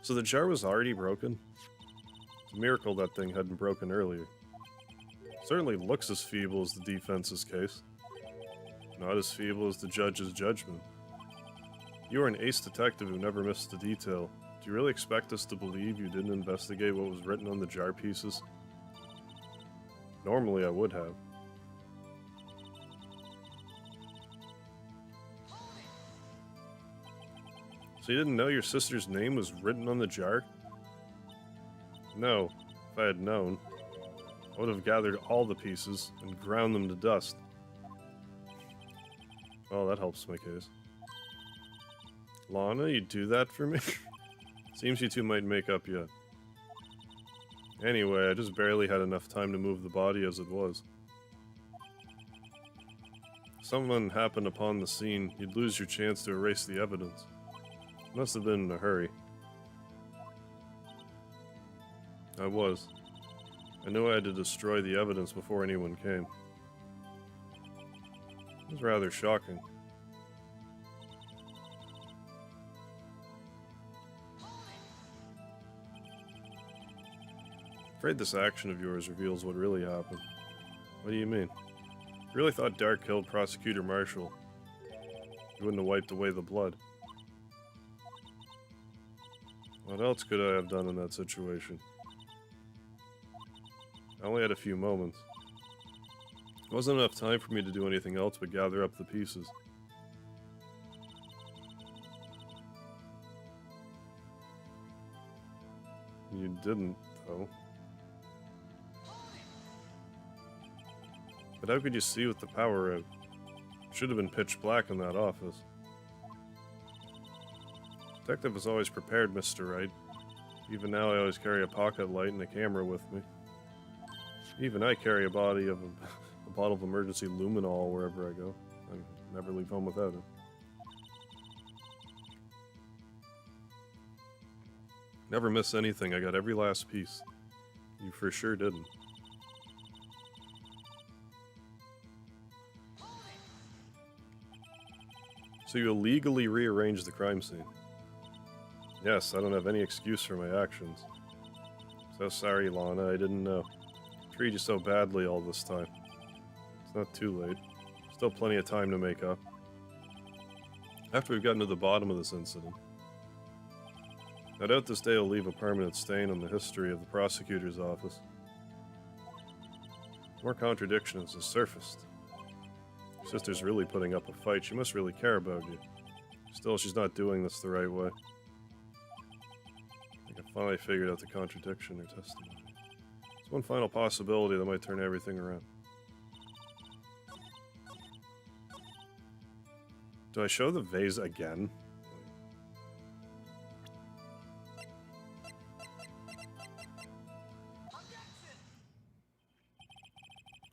So the jar was already broken? It's a miracle that thing hadn't broken earlier. Certainly looks as feeble as the defense's case. Not as feeble as the judge's judgment. You are an ace detective who never missed a detail. Do you really expect us to believe you didn't investigate what was written on the jar pieces? Normally I would have. So you didn't know your sister's name was written on the jar? No. If I had known, I would have gathered all the pieces and ground them to dust. Well, that helps my case. Lana, you'd do that for me? Seems you two might make up yet. Anyway, I just barely had enough time to move the body as it was. If someone happened upon the scene, you'd lose your chance to erase the evidence. Must have been in a hurry. I was. I knew I had to destroy the evidence before anyone came. It was rather shocking. Afraid this action of yours reveals what really happened. What do you mean? You really thought Dark killed Prosecutor Marshall? You wouldn't have wiped away the blood. What else could I have done in that situation? I only had a few moments. There wasn't enough time for me to do anything else but gather up the pieces. You didn't, though. But how could you see with the power out? It should have been pitch black in that office. Detective was always prepared, Mr. Wright. Even now I always carry a pocket light and a camera with me. Even I carry a bottle of emergency luminol wherever I go. I never leave home without it. Never miss anything. I got every last piece. You for sure didn't. So you illegally rearranged the crime scene. Yes, I don't have any excuse for my actions. So sorry, Lana, I didn't know. I treated you so badly all this time. It's not too late. Still plenty of time to make up. After we've gotten to the bottom of this incident. I doubt this day will leave a permanent stain on the history of the prosecutor's office. More contradictions have surfaced. Your sister's really putting up a fight. She must really care about you. Still, she's not doing this the right way. I can finally figured out the contradiction in her testimony. There's one final possibility that might turn everything around. Do I show the vase again?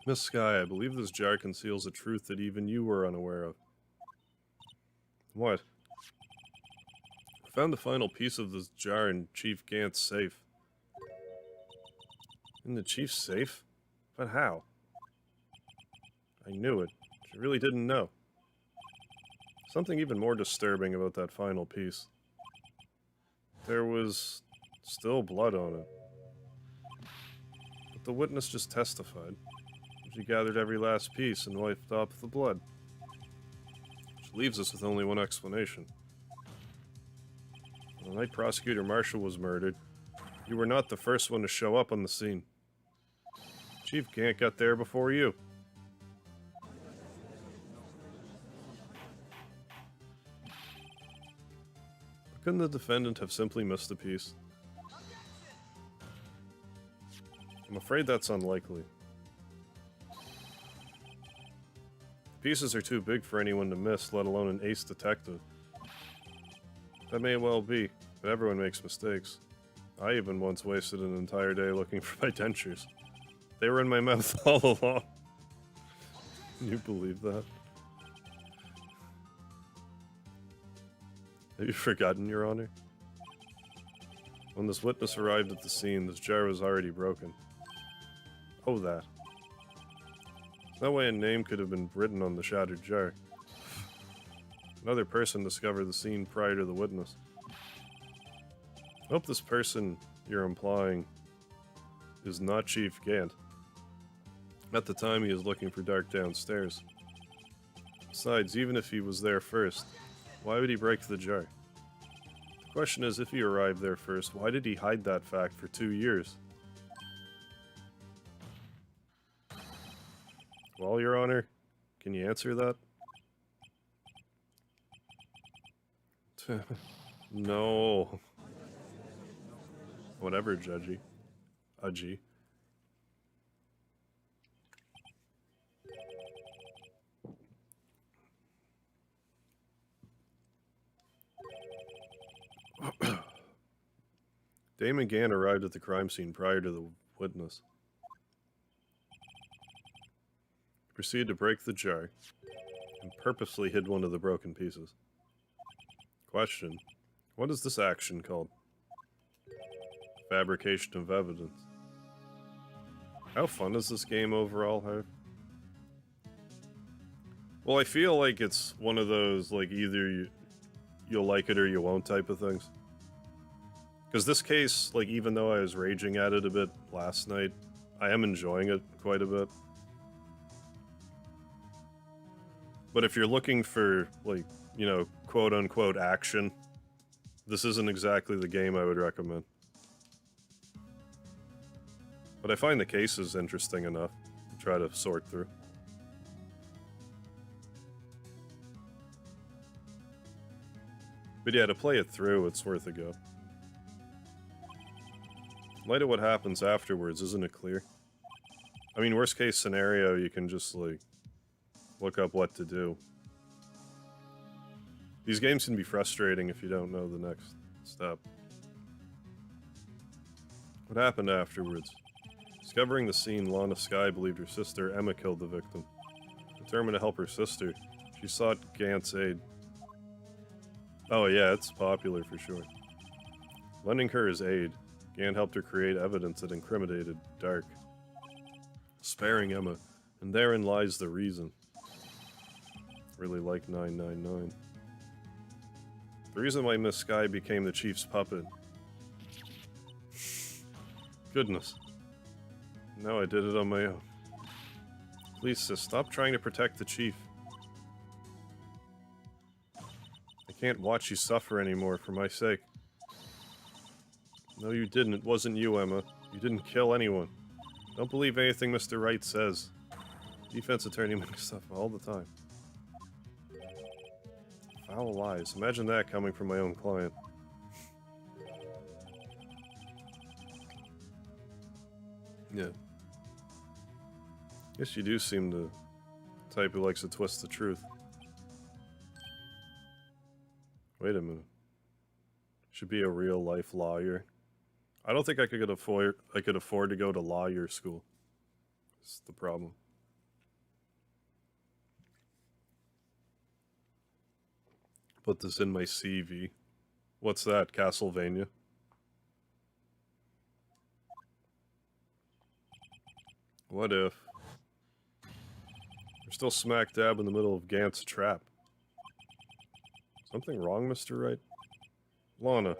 Miss Sky, I believe this jar conceals a truth that even you were unaware of. What? I found the final piece of this jar in Chief Gant's safe. In the Chief's safe? But how? I knew it. She really didn't know. Something even more disturbing about that final piece. There was still blood on it. But the witness just testified. She gathered every last piece and wiped off the blood. Which leaves us with only one explanation. The night Prosecutor Marshall was murdered, you were not the first one to show up on the scene. Chief Gant got there before you. Couldn't the defendant have simply missed a piece? I'm afraid that's unlikely. Pieces are too big for anyone to miss, let alone an ace detective. That may well be, but everyone makes mistakes. I even once wasted an entire day looking for my dentures. They were in my mouth all along. Can you believe that? Have you forgotten, Your Honor? When this witness arrived at the scene, this jar was already broken. Oh, that. That way a name could have been written on the shattered jar. Another person discovered the scene prior to the witness. I hope this person you're implying is not Chief Gant. At the time, he was looking for Dark downstairs. Besides, even if he was there first, why would he break the jar? The question is, if he arrived there first, why did he hide that fact for 2 years? Well, Your Honor, can you answer that? No. Whatever, Judgy. Udgy. Damon Gant arrived at the crime scene prior to the witness. He proceeded to break the jar and purposely hid one of the broken pieces. Question: what is this action called? Fabrication of evidence. How fun is this game overall, Harv? Well, I feel like it's one of those, like, either you'll like it or you won't type of things. Because this case, like, even though I was raging at it a bit last night, I am enjoying it quite a bit. But if you're looking for, like, you know, quote-unquote action, this isn't exactly the game I would recommend. But I find the cases interesting enough to try to sort through. But yeah, to play it through, it's worth a go. In light of what happens afterwards, isn't it clear? I mean, worst case scenario, you can just, like, look up what to do. These games can be frustrating if you don't know the next step. What happened afterwards? Discovering the scene, Lana Skye believed her sister Emma killed the victim. Determined to help her sister, she sought Gant's aid. Oh yeah, it's popular for sure. Lending her his aid, Gant helped her create evidence that incriminated Dark, sparing Emma, and therein lies the reason. Really like 999. The reason why Miss Sky became the Chief's puppet. Goodness. Now I did it on my own. Please, sis, stop trying to protect the Chief. I can't watch you suffer anymore for my sake. No, you didn't. It wasn't you, Emma. You didn't kill anyone. Don't believe anything Mr. Wright says. Defense attorney makes stuff all the time. Foul lies. Imagine that coming from my own client. Yeah. Guess you do seem the type who likes to twist the truth. Wait a minute. Should be a real life lawyer. I don't think I could afford to go to lawyer school. That's the problem. Put this in my CV. What's that, Castlevania? What if we're still smack dab in the middle of Gant's trap? Something wrong, Mr. Wright? Lana,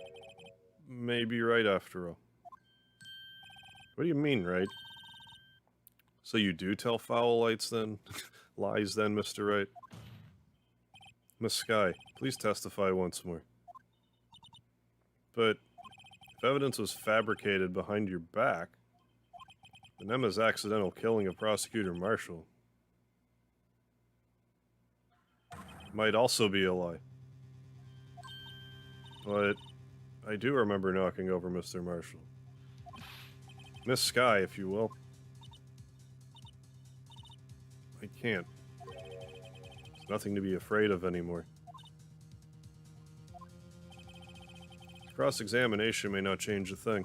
maybe right after all. What do you mean, right? So you do tell foul lies then, Mr. Wright? Miss Sky, please testify once more. But if evidence was fabricated behind your back, then Emma's accidental killing of Prosecutor Marshall might also be a lie. But I do remember knocking over Mr. Marshall. Miss Sky, if you will. I can't. There's nothing to be afraid of anymore. Cross-examination may not change a thing.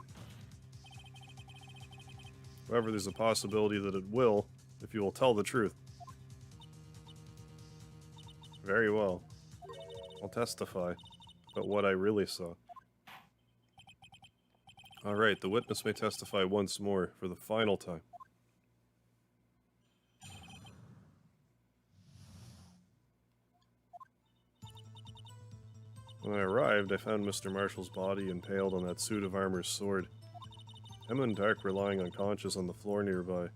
However, there's a possibility that it will, if you will tell the truth. Very well. I'll testify about what I really saw. Alright, the witness may testify once more for the final time. When I arrived, I found Mr. Marshall's body impaled on that suit of armor's sword. Emma and Dark were lying unconscious on the floor nearby.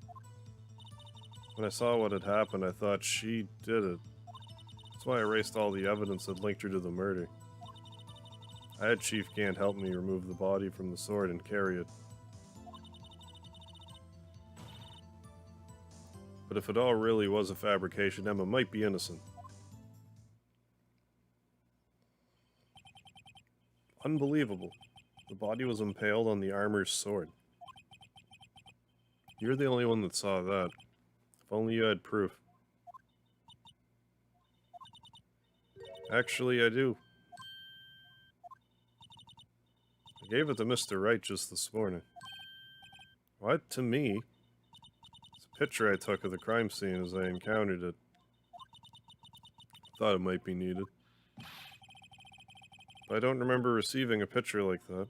When I saw what had happened, I thought she did it. That's why I erased all the evidence that linked her to the murder. I had Chief Gant help me remove the body from the sword and carry it. But if it all really was a fabrication, Emma might be innocent. Unbelievable. The body was impaled on the armor's sword. You're the only one that saw that. If only you had proof. Actually, I do. I gave it to Mr. Wright just this morning. What? To me? It's a picture I took of the crime scene as I encountered it. Thought it might be needed. I don't remember receiving a picture like that.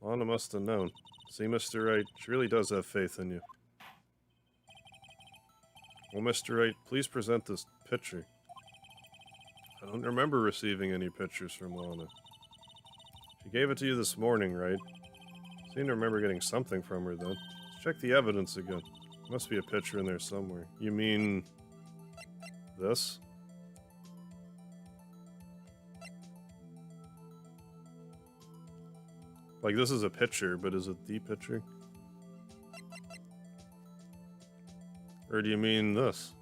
Lana must have known. See, Mr. Wright, she really does have faith in you. Well, Mr. Wright, please present this picture. I don't remember receiving any pictures from Lana. She gave it to you this morning, right? Seem to remember getting something from her then. Let's check the evidence again. Must be a picture in there somewhere. You mean... this? Like, this is a picture, but is it the picture? Or do you mean this?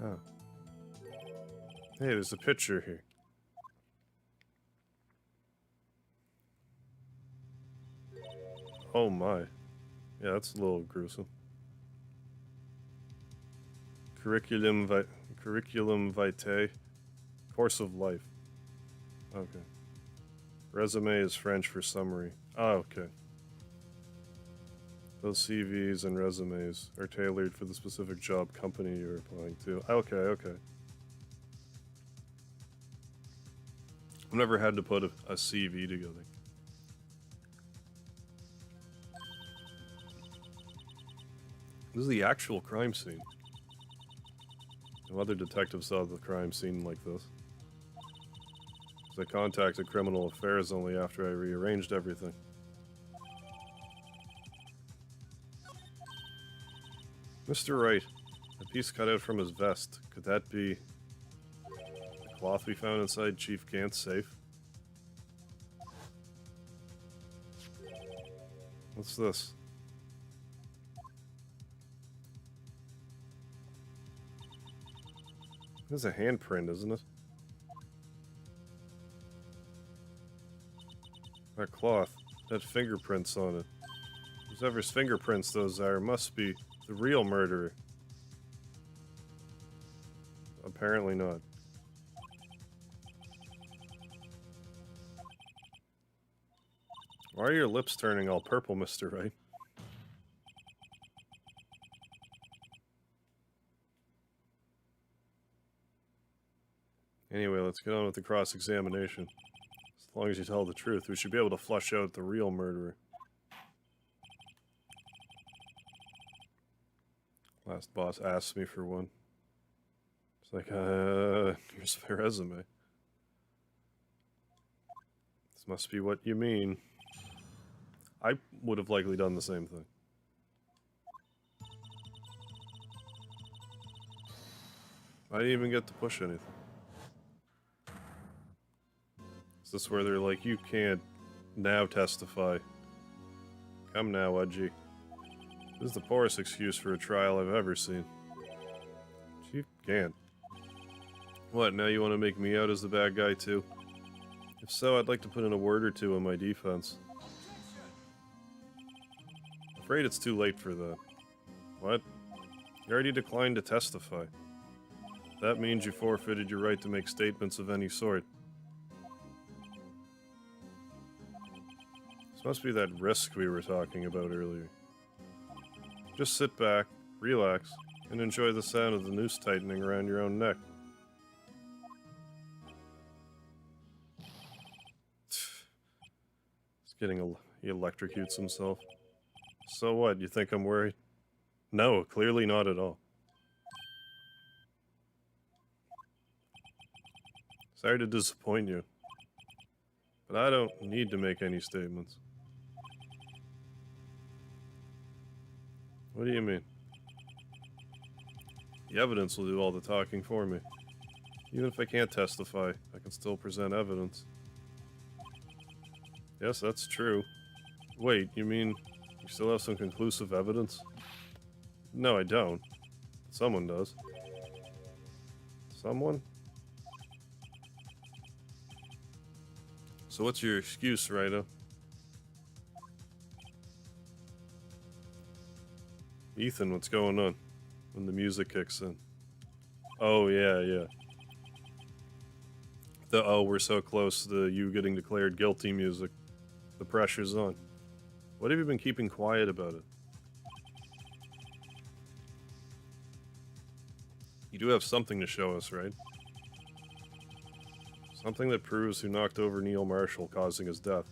Oh. Hey, there's a picture here. Oh my. Yeah, that's a little gruesome. Curriculum vitae. Course of life. Okay. Resume is French for summary. Oh, okay. Those CVs and resumes are tailored for the specific job company you're applying to. Okay, okay. I've never had to put a CV together. This is the actual crime scene. No other detectives saw the crime scene like this. I contacted Criminal Affairs only after I rearranged everything. Mr. Wright, a piece cut out from his vest. Could that be the cloth we found inside Chief Gant's safe? What's this? This is a handprint, isn't it? That cloth had fingerprints on it. Whoever's fingerprints those are must be the real murderer. Apparently not. Why are your lips turning all purple, Mr. Wright? Anyway, let's get on with the cross-examination. As long as you tell the truth, we should be able to flush out the real murderer. Last boss asked me for one. It's like, here's my resume. This must be what you mean. I would have likely done the same thing. I didn't even get to push anything. Is this where they're like, you can't now testify? Come now, Udgy. This is the poorest excuse for a trial I've ever seen. Chief Gant. What, now you want to make me out as the bad guy too? If so, I'd like to put in a word or two in my defense. Afraid it's too late for that. What? You already declined to testify. That means you forfeited your right to make statements of any sort. This must be that risk we were talking about earlier. Just sit back, relax, and enjoy the sound of the noose tightening around your own neck. He's getting he electrocutes himself. So what, you think I'm worried? No, clearly not at all. Sorry to disappoint you, but I don't need to make any statements. What do you mean? The evidence will do all the talking for me. Even if I can't testify, I can still present evidence. Yes, that's true. Wait, you mean you still have some conclusive evidence? No, I don't. Someone does. Someone? So what's your excuse, Rydo? Ethan, what's going on? When the music kicks in. Oh, yeah. The "oh, we're so close" to you getting declared guilty music. The pressure's on. What have you been keeping quiet about it? You do have something to show us, right? Something that proves who knocked over Neil Marshall, causing his death.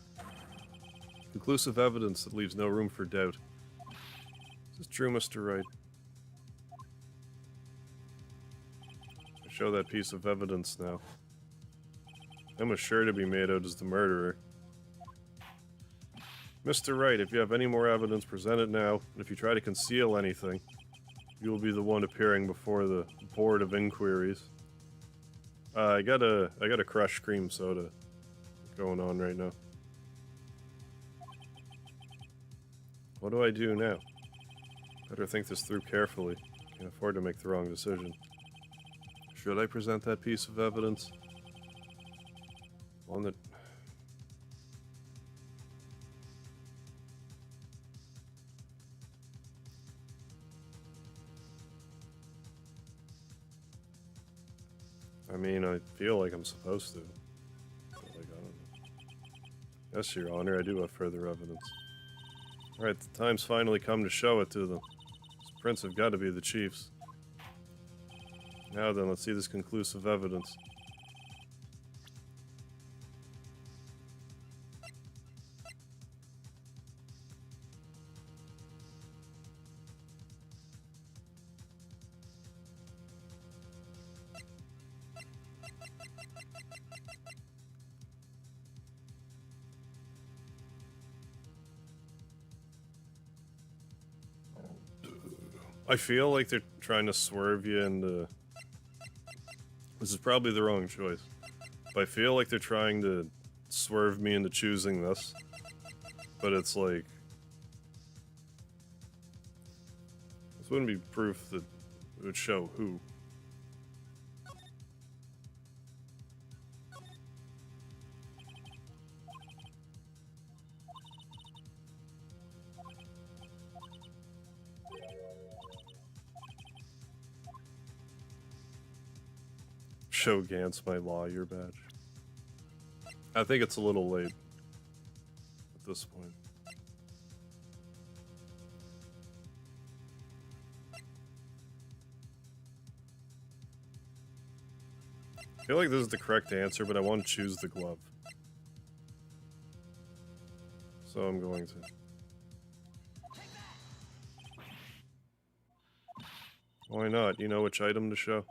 Conclusive evidence that leaves no room for doubt. Is this true, Mr. Wright? Show that piece of evidence now. I'm sure to be made out as the murderer. Mr. Wright, if you have any more evidence, present it now. And if you try to conceal anything, you will be the one appearing before the Board of Inquiries. I got a crushed cream soda going on right now. What do I do now? Better think this through carefully. Can't afford to make the wrong decision. Should I present that piece of evidence? One that... I mean, I feel like I'm supposed to. But like, I don't know. Yes, Your Honor, I do have further evidence. Alright, the time's finally come to show it to them. These prints have got to be the chief's. Now then, let's see this conclusive evidence. I feel like they're trying to swerve you into... This is probably the wrong choice. But I feel like they're trying to swerve me into choosing this. But it's like... This wouldn't be proof that it would show who. Show Gantz my lawyer badge. I think it's a little late at this point. I feel like this is the correct answer, but I want to choose the glove. So I'm going to. Why not? You know which item to show?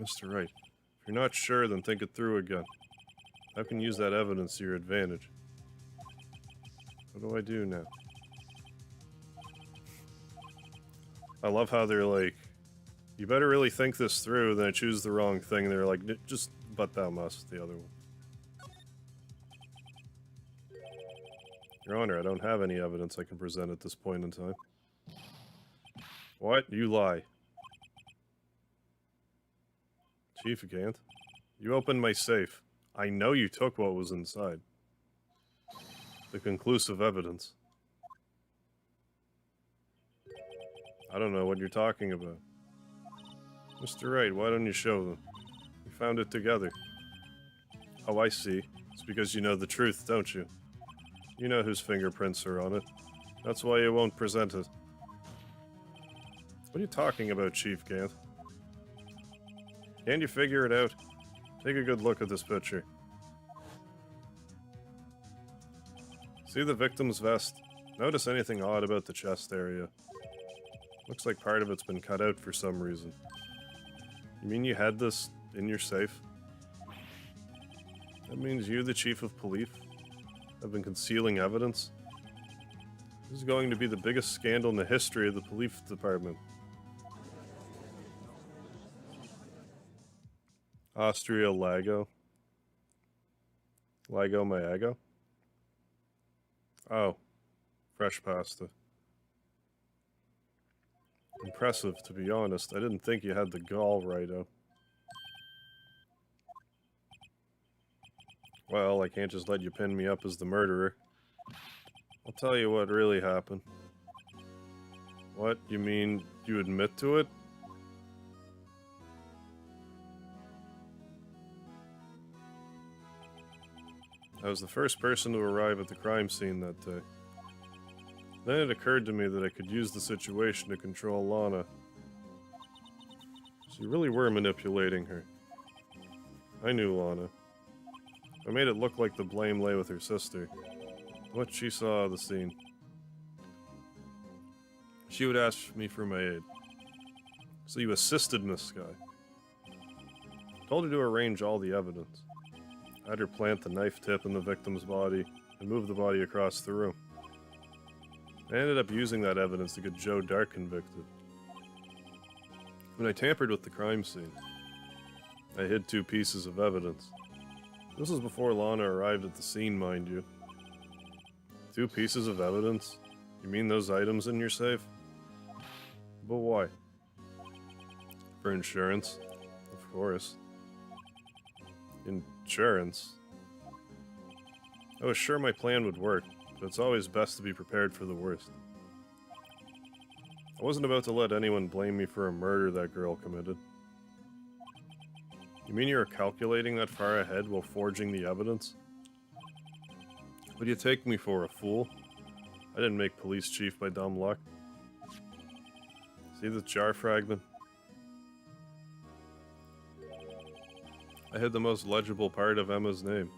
Mr. Wright, if you're not sure, then think it through again. I can use that evidence to your advantage. What do I do now? I love how they're like, you better really think this through, then I choose the wrong thing, and they're like, just, but thou must, the other one. Your Honor, I don't have any evidence I can present at this point in time. What? You lie. Chief Gant, you opened my safe. I know you took what was inside. The conclusive evidence. I don't know what you're talking about. Mr. Wright, why don't you show them? We found it together. Oh, I see. It's because you know the truth, don't you? You know whose fingerprints are on it. That's why you won't present it. What are you talking about, Chief Gant? Can't you figure it out? Take a good look at this picture. See the victim's vest? Notice anything odd about the chest area? Looks like part of it's been cut out for some reason. You mean you had this in your safe? That means you, the chief of police, have been concealing evidence? This is going to be the biggest scandal in the history of the police department. Austria Lago. Lago Mayago? Oh. Fresh pasta. Impressive, to be honest. I didn't think you had the gall, righto. Well, I can't just let you pin me up as the murderer. I'll tell you what really happened. What? You mean you admit to it? I was the first person to arrive at the crime scene that day. Then it occurred to me that I could use the situation to control Lana. So you really were manipulating her. I knew Lana. I made it look like the blame lay with her sister. What she saw of the scene. She would ask me for my aid. So you assisted Miss Sky. Told her to arrange all the evidence. I had her plant the knife tip in the victim's body and move the body across the room. I ended up using that evidence to get Joe Dark convicted. When I tampered with the crime scene, I hid 2 pieces of evidence. This was before Lana arrived at the scene, mind you. 2 pieces of evidence? You mean those items in your safe? But why? For insurance, of course. Insurance? I was sure my plan would work, but it's always best to be prepared for the worst. I wasn't about to let anyone blame me for a murder that girl committed. You mean you were calculating that far ahead while forging the evidence? What do you take me for, a fool? I didn't make police chief by dumb luck. See the jar fragment? I hid the most legible part of Emma's name.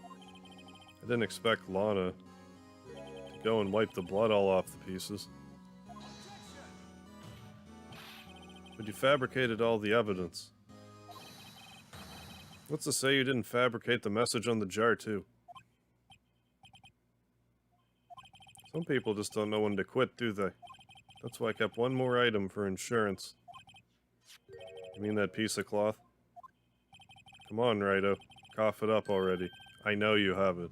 I didn't expect Lana to go and wipe the blood all off the pieces. But you fabricated all the evidence. What's to say you didn't fabricate the message on the jar, too? Some people just don't know when to quit, do they? That's why I kept one more item for insurance. You mean that piece of cloth? Come on, Righto. Cough it up already. I know you have it.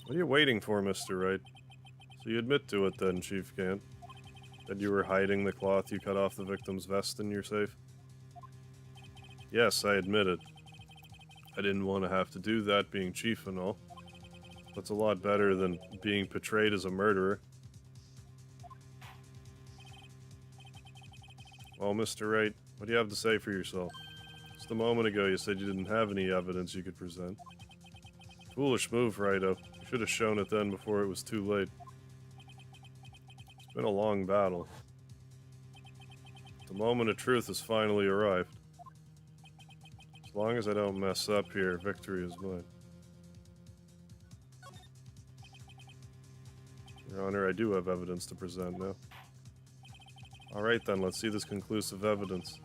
What are you waiting for, Mr. Wright? So you admit to it then, Chief Gant? That you were hiding the cloth you cut off the victim's vest in your safe? Yes, I admit it. I didn't want to have to do that, being chief and all. That's a lot better than being portrayed as a murderer. Well, Mr. Wright, what do you have to say for yourself? Just a moment ago you said you didn't have any evidence you could present. Foolish move, Righto. You should have shown it then before it was too late. It's been a long battle. The moment of truth has finally arrived. As long as I don't mess up here, victory is mine. Your Honor, I do have evidence to present now. Alright then, let's see this conclusive evidence.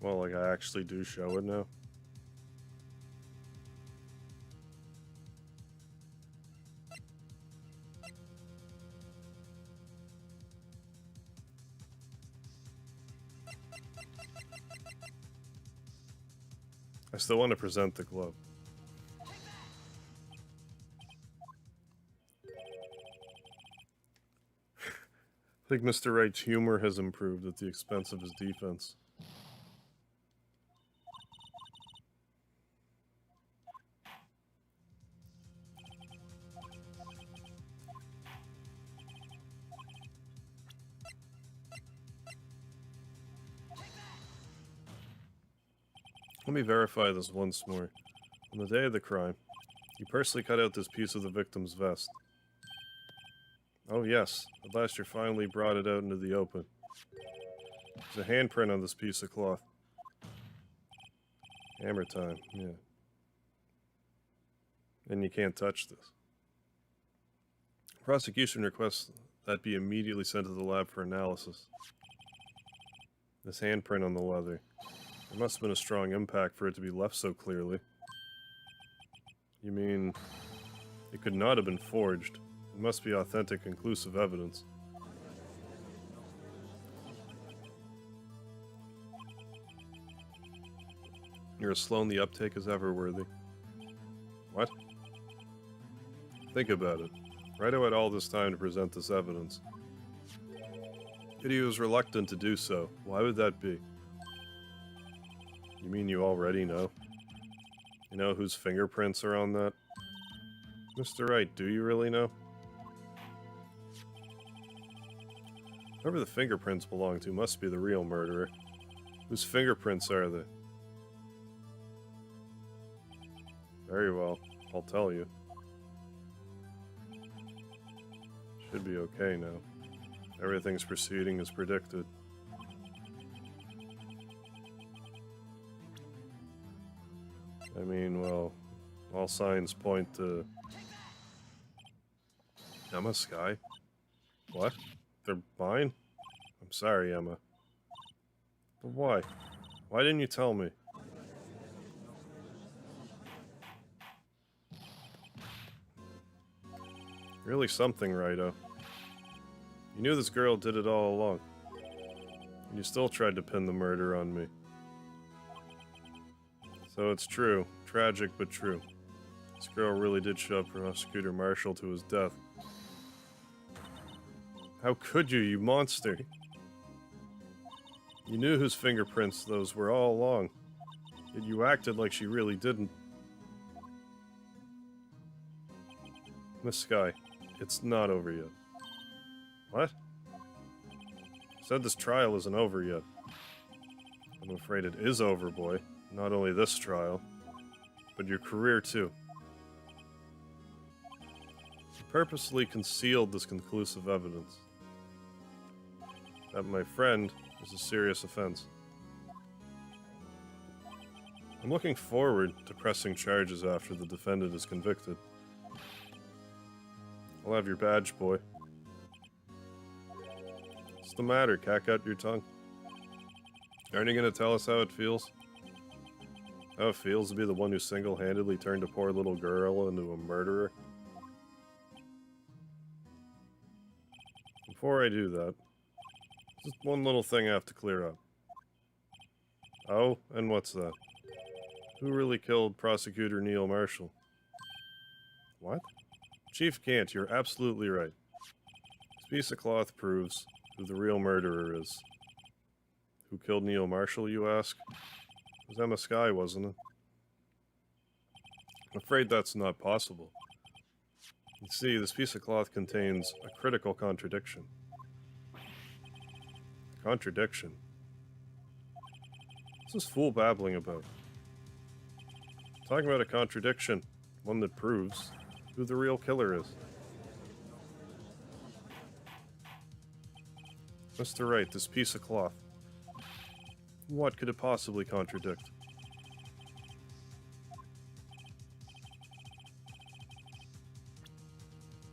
Well, like I actually do show it now. I still want to present the glove. I think Mr. Wright's humor has improved at the expense of his defense. Let me verify this once more. On the day of the crime, you personally cut out this piece of the victim's vest. Oh yes, at last you finally brought it out into the open. There's a handprint on this piece of cloth. Hammer time, yeah. And you can't touch this. Prosecution requests that be immediately sent to the lab for analysis. This handprint on the leather. There must have been a strong impact for it to be left so clearly. You mean, it could not have been forged. It must be authentic, conclusive evidence. You're as slow in the uptake as ever, Worthy. What? Think about it. Righto had all this time to present this evidence. Yet he was reluctant to do so. Why would that be? You mean you already know? You know whose fingerprints are on that? Mr. Wright, do you really know? Whoever the fingerprints belong to must be the real murderer. Whose fingerprints are they? Very well, I'll tell you. Should be okay now. Everything's proceeding as predicted. I mean, well, all signs point to... Emma Sky? What? They're mine? I'm sorry, Emma. But why? Why didn't you tell me? Really something, Righto. You knew this girl did it all along. And you still tried to pin the murder on me. So it's true. Tragic, but true. This girl really did shove Prosecutor Marshall to his death. How could you, you monster? You knew whose fingerprints those were all along. Yet you acted like she really didn't. Miss Sky, it's not over yet. What? I said this trial isn't over yet. I'm afraid it is over, boy. Not only this trial, but your career too. You purposely concealed this conclusive evidence. That, my friend, is a serious offense. I'm looking forward to pressing charges after the defendant is convicted. I'll have your badge, boy. What's the matter? Cack out your tongue. Aren't you gonna tell us how it feels? How it feels to be the one who single-handedly turned a poor little girl into a murderer? Before I do that, just one little thing I have to clear up. Oh, and what's that? Who really killed Prosecutor Neil Marshall? What? Chief Gant, you're absolutely right. This piece of cloth proves who the real murderer is. Who killed Neil Marshall, you ask? It was Emma Skye, wasn't it? I'm afraid that's not possible. You see, this piece of cloth contains a critical contradiction. Contradiction? What's this fool babbling about? Talking about a contradiction, one that proves who the real killer is. Mr. Wright, this piece of cloth. What could it possibly contradict?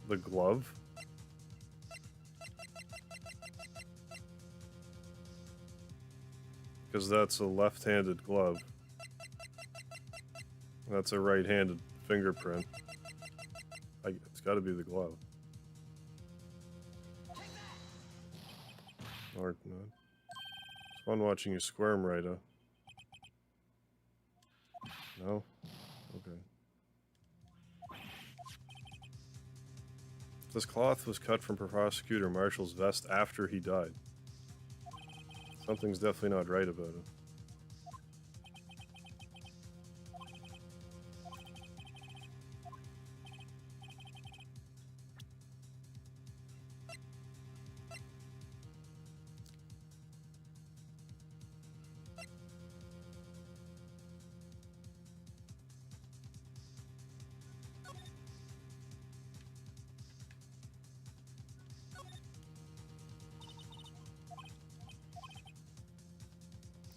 The glove? Because that's a left-handed glove. That's a right-handed fingerprint. It's gotta be the glove. Or not. It's fun watching you squirm, Rita. No? Okay. This cloth was cut from Prosecutor Marshall's vest after he died. Something's definitely not right about it.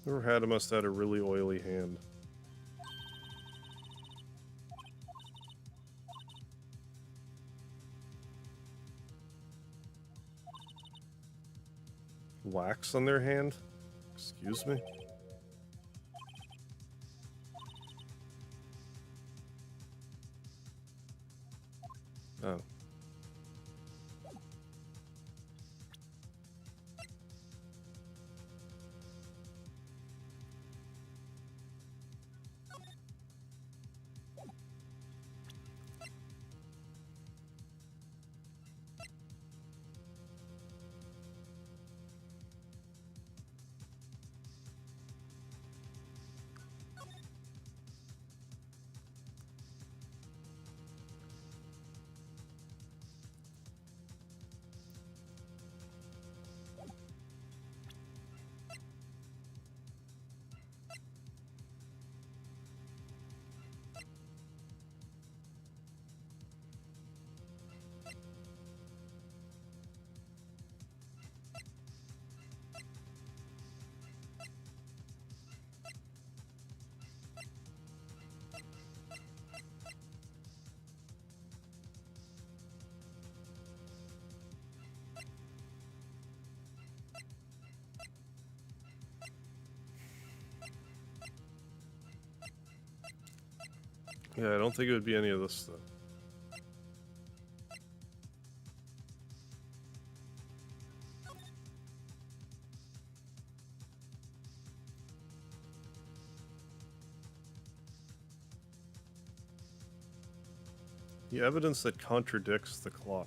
Whoever had him must have had a really oily hand. Wax on their hand? Excuse me? Oh. Yeah, I don't think it would be any of this stuff. The evidence that contradicts the cloth.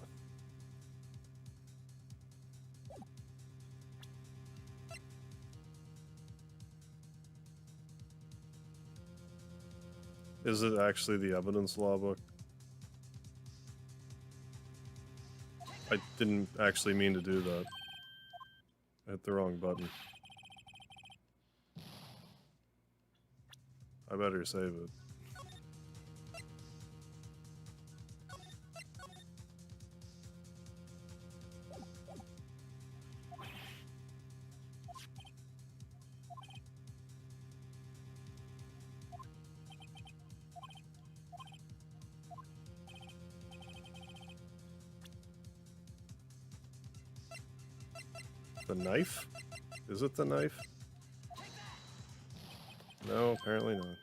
Is it actually the evidence law book? I didn't actually mean to do that. I hit the wrong button. I better save it. The knife? Is it the knife? No, apparently not.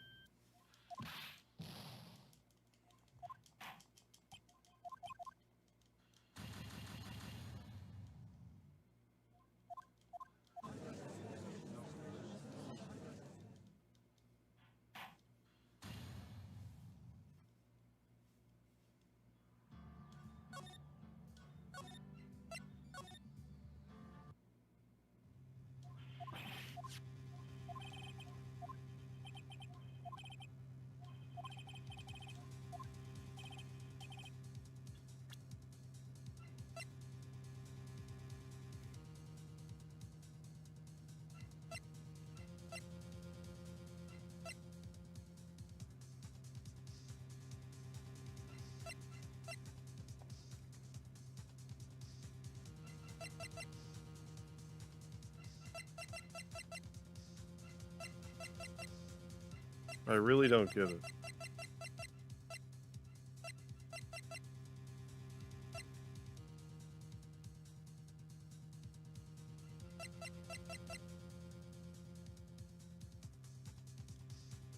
I really don't get it.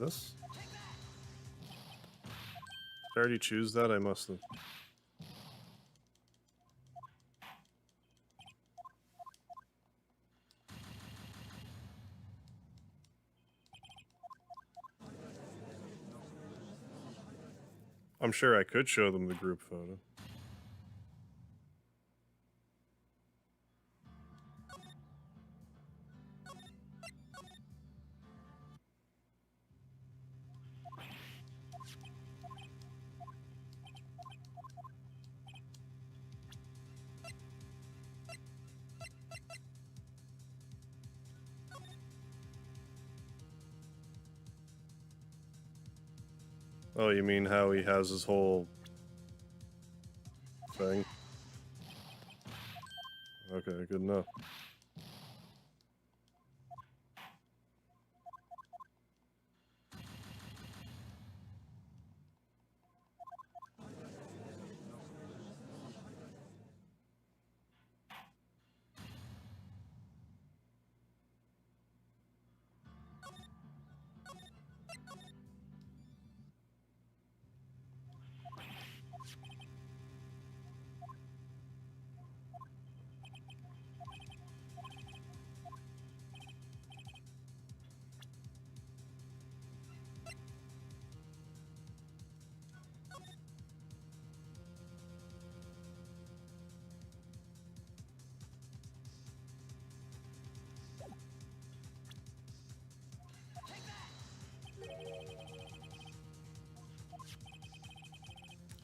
This? Did I already choose that? I must have. I'm sure I could show them the group photo. Oh, you mean how he has his whole thing? Okay, good enough.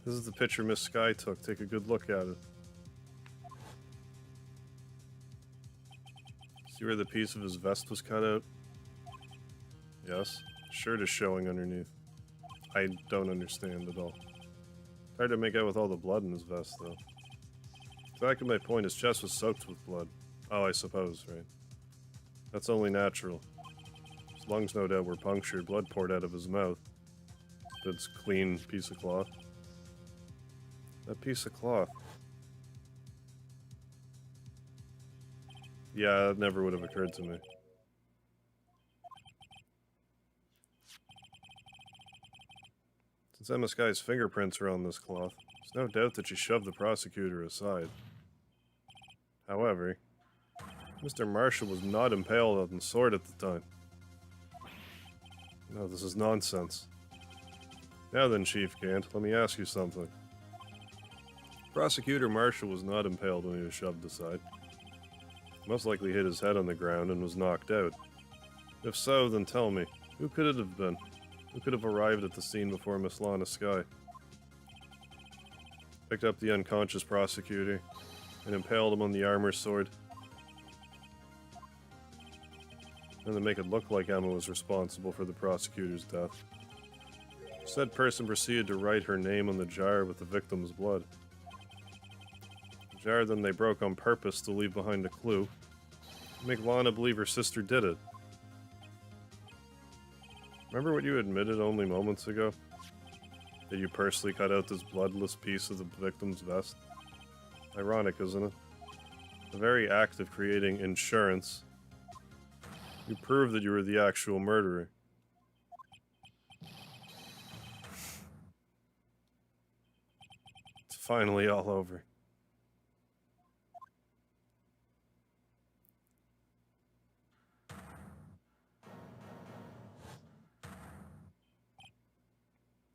This is the picture Miss Sky took. Take a good look at it. See where the piece of his vest was cut out? Yes. Shirt is showing underneath. I don't understand at all. Hard to make out with all the blood in his vest, though. Exactly my point. His chest was soaked with blood. Oh, I suppose, right? That's only natural. His lungs, no doubt, were punctured. Blood poured out of his mouth. That's clean piece of cloth. That piece of cloth. Yeah, that never would have occurred to me. Since Emma Sky's fingerprints are on this cloth, there's no doubt that she shoved the prosecutor aside. However, Mr. Marshall was not impaled on the sword at the time. No, this is nonsense. Now then, Chief Gant, let me ask you something. Prosecutor Marshall was not impaled when he was shoved aside. He most likely hit his head on the ground and was knocked out. If so, then tell me, who could it have been? Who could have arrived at the scene before Miss Lana Sky? Picked up the unconscious prosecutor and impaled him on the armor sword. and to make it look like Emma was responsible for the prosecutor's death. Said person proceeded to write her name on the jar with the victim's blood. The jar then they broke on purpose to leave behind a clue, to make Lana believe her sister did it. Remember what you admitted only moments ago? That you personally cut out this bloodless piece of the victim's vest? Ironic, isn't it? The very act of creating insurance, you proved that you were the actual murderer. It's finally all over.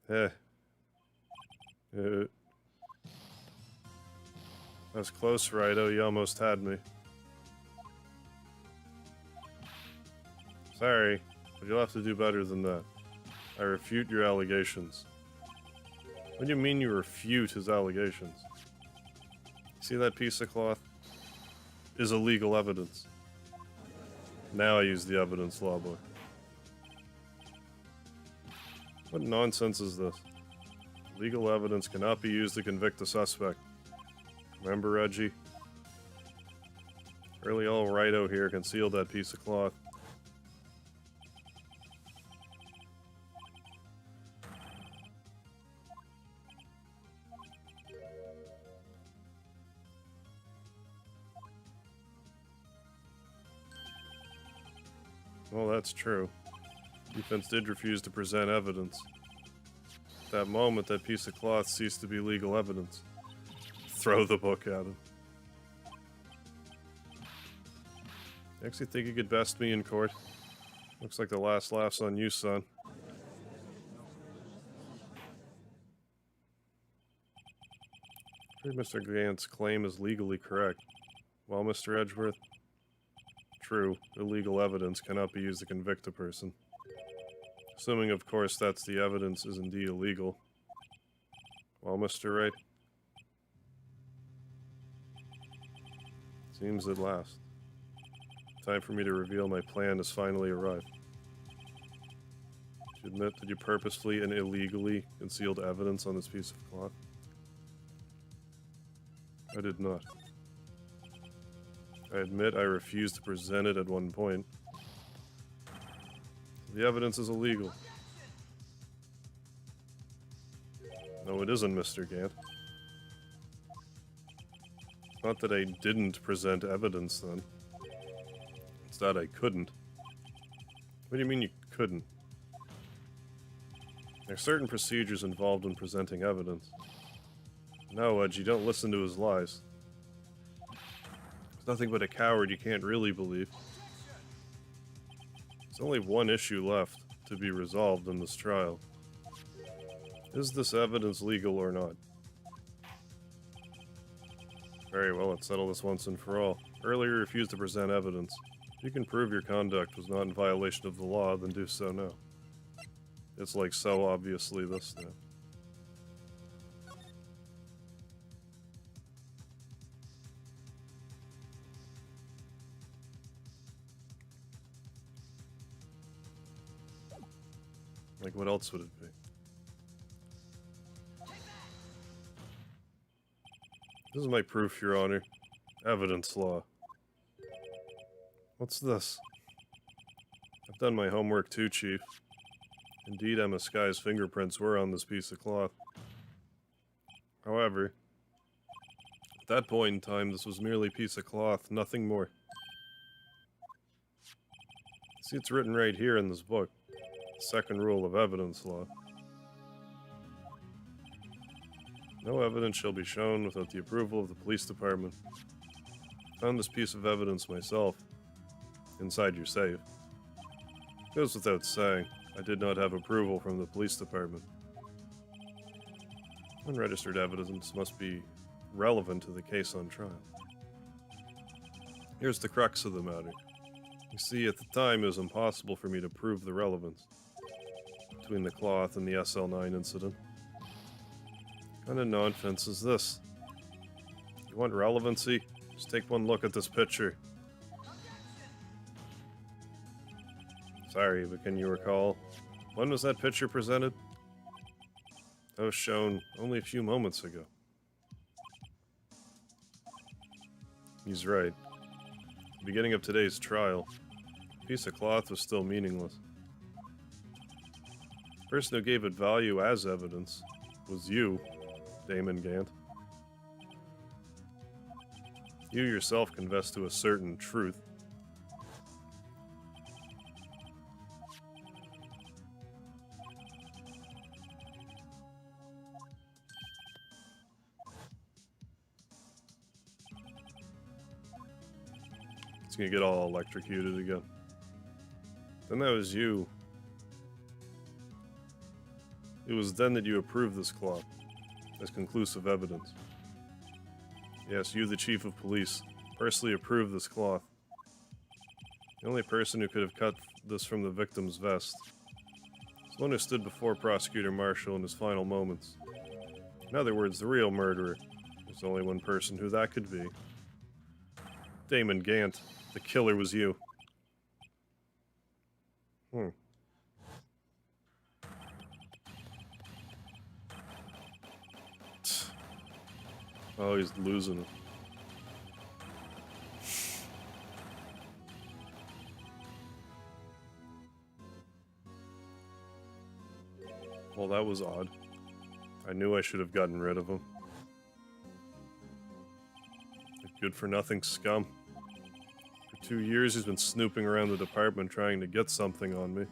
That was close, Righto. You almost had me. Sorry, but you'll have to do better than that. I refute your allegations. What do you mean you refute his allegations? See that piece of cloth? Is illegal evidence. Now I use the evidence law book. What nonsense is this? Legal evidence cannot be used to convict a suspect. Remember, Reggie? Early old Righto here concealed that piece of cloth. Well, that's true. Defense did refuse to present evidence. At that moment, that piece of cloth ceased to be legal evidence. Throw the book at him. You actually think you could best me in court? Looks like the last laugh's on you, son. Mr. Gant's claim is legally correct. Well, Mr. Edgeworth? True, illegal evidence cannot be used to convict a person. Assuming, of course, that's the evidence is indeed illegal. Well, Mr. Wright? Seems at last. Time for me to reveal my plan has finally arrived. You admit that you purposefully and illegally concealed evidence on this piece of cloth? I did not. I admit I refused to present it at one point. The evidence is illegal. No, it isn't, Mr. Gant. It's not that I didn't present evidence, then. It's that I couldn't. What do you mean you couldn't? There are certain procedures involved in presenting evidence. No, Edge, you don't listen to his lies. He's nothing but a coward you can't really believe. There's only one issue left to be resolved in this trial. Is this evidence legal or not? Very well, let's settle this once and for all. Earlier you refused to present evidence. If you can prove your conduct was not in violation of the law, then do so now. It's like so obviously this now. Like, what else would it be? This is my proof, Your Honor. Evidence law. What's this? I've done my homework too, Chief. Indeed, Emma Sky's fingerprints were on this piece of cloth. However, at that point in time, this was merely a piece of cloth, nothing more. See, it's written right here in this book. Second rule of evidence law. No evidence shall be shown without the approval of the police department. I found this piece of evidence myself, inside your safe. It goes without saying, I did not have approval from the police department. Unregistered evidence must be relevant to the case on trial. Here's the crux of the matter. You see, at the time it was impossible for me to prove the relevance between the cloth and the SL9 incident. What kind of nonsense is this? You want relevancy? Just take one look at this picture. Sorry, but can you recall, when was that picture presented? That was shown only a few moments ago. He's right. At the beginning of today's trial, a piece of cloth was still meaningless. The person who gave it value as evidence was you, Damon Gant. You yourself confessed to a certain truth. It's gonna get all electrocuted again. Then that was you. It was then that you approved this cloth as conclusive evidence. Yes, you, the chief of police, personally approved this cloth. The only person who could have cut this from the victim's vest is the one who stood before Prosecutor Marshall in his final moments. In other words, the real murderer. There's only one person who that could be. Damon Gant. The killer was you. Oh, he's losing it. Well, that was odd. I knew I should have gotten rid of him. Good-for-nothing scum. For 2 years, he's been snooping around the department trying to get something on me.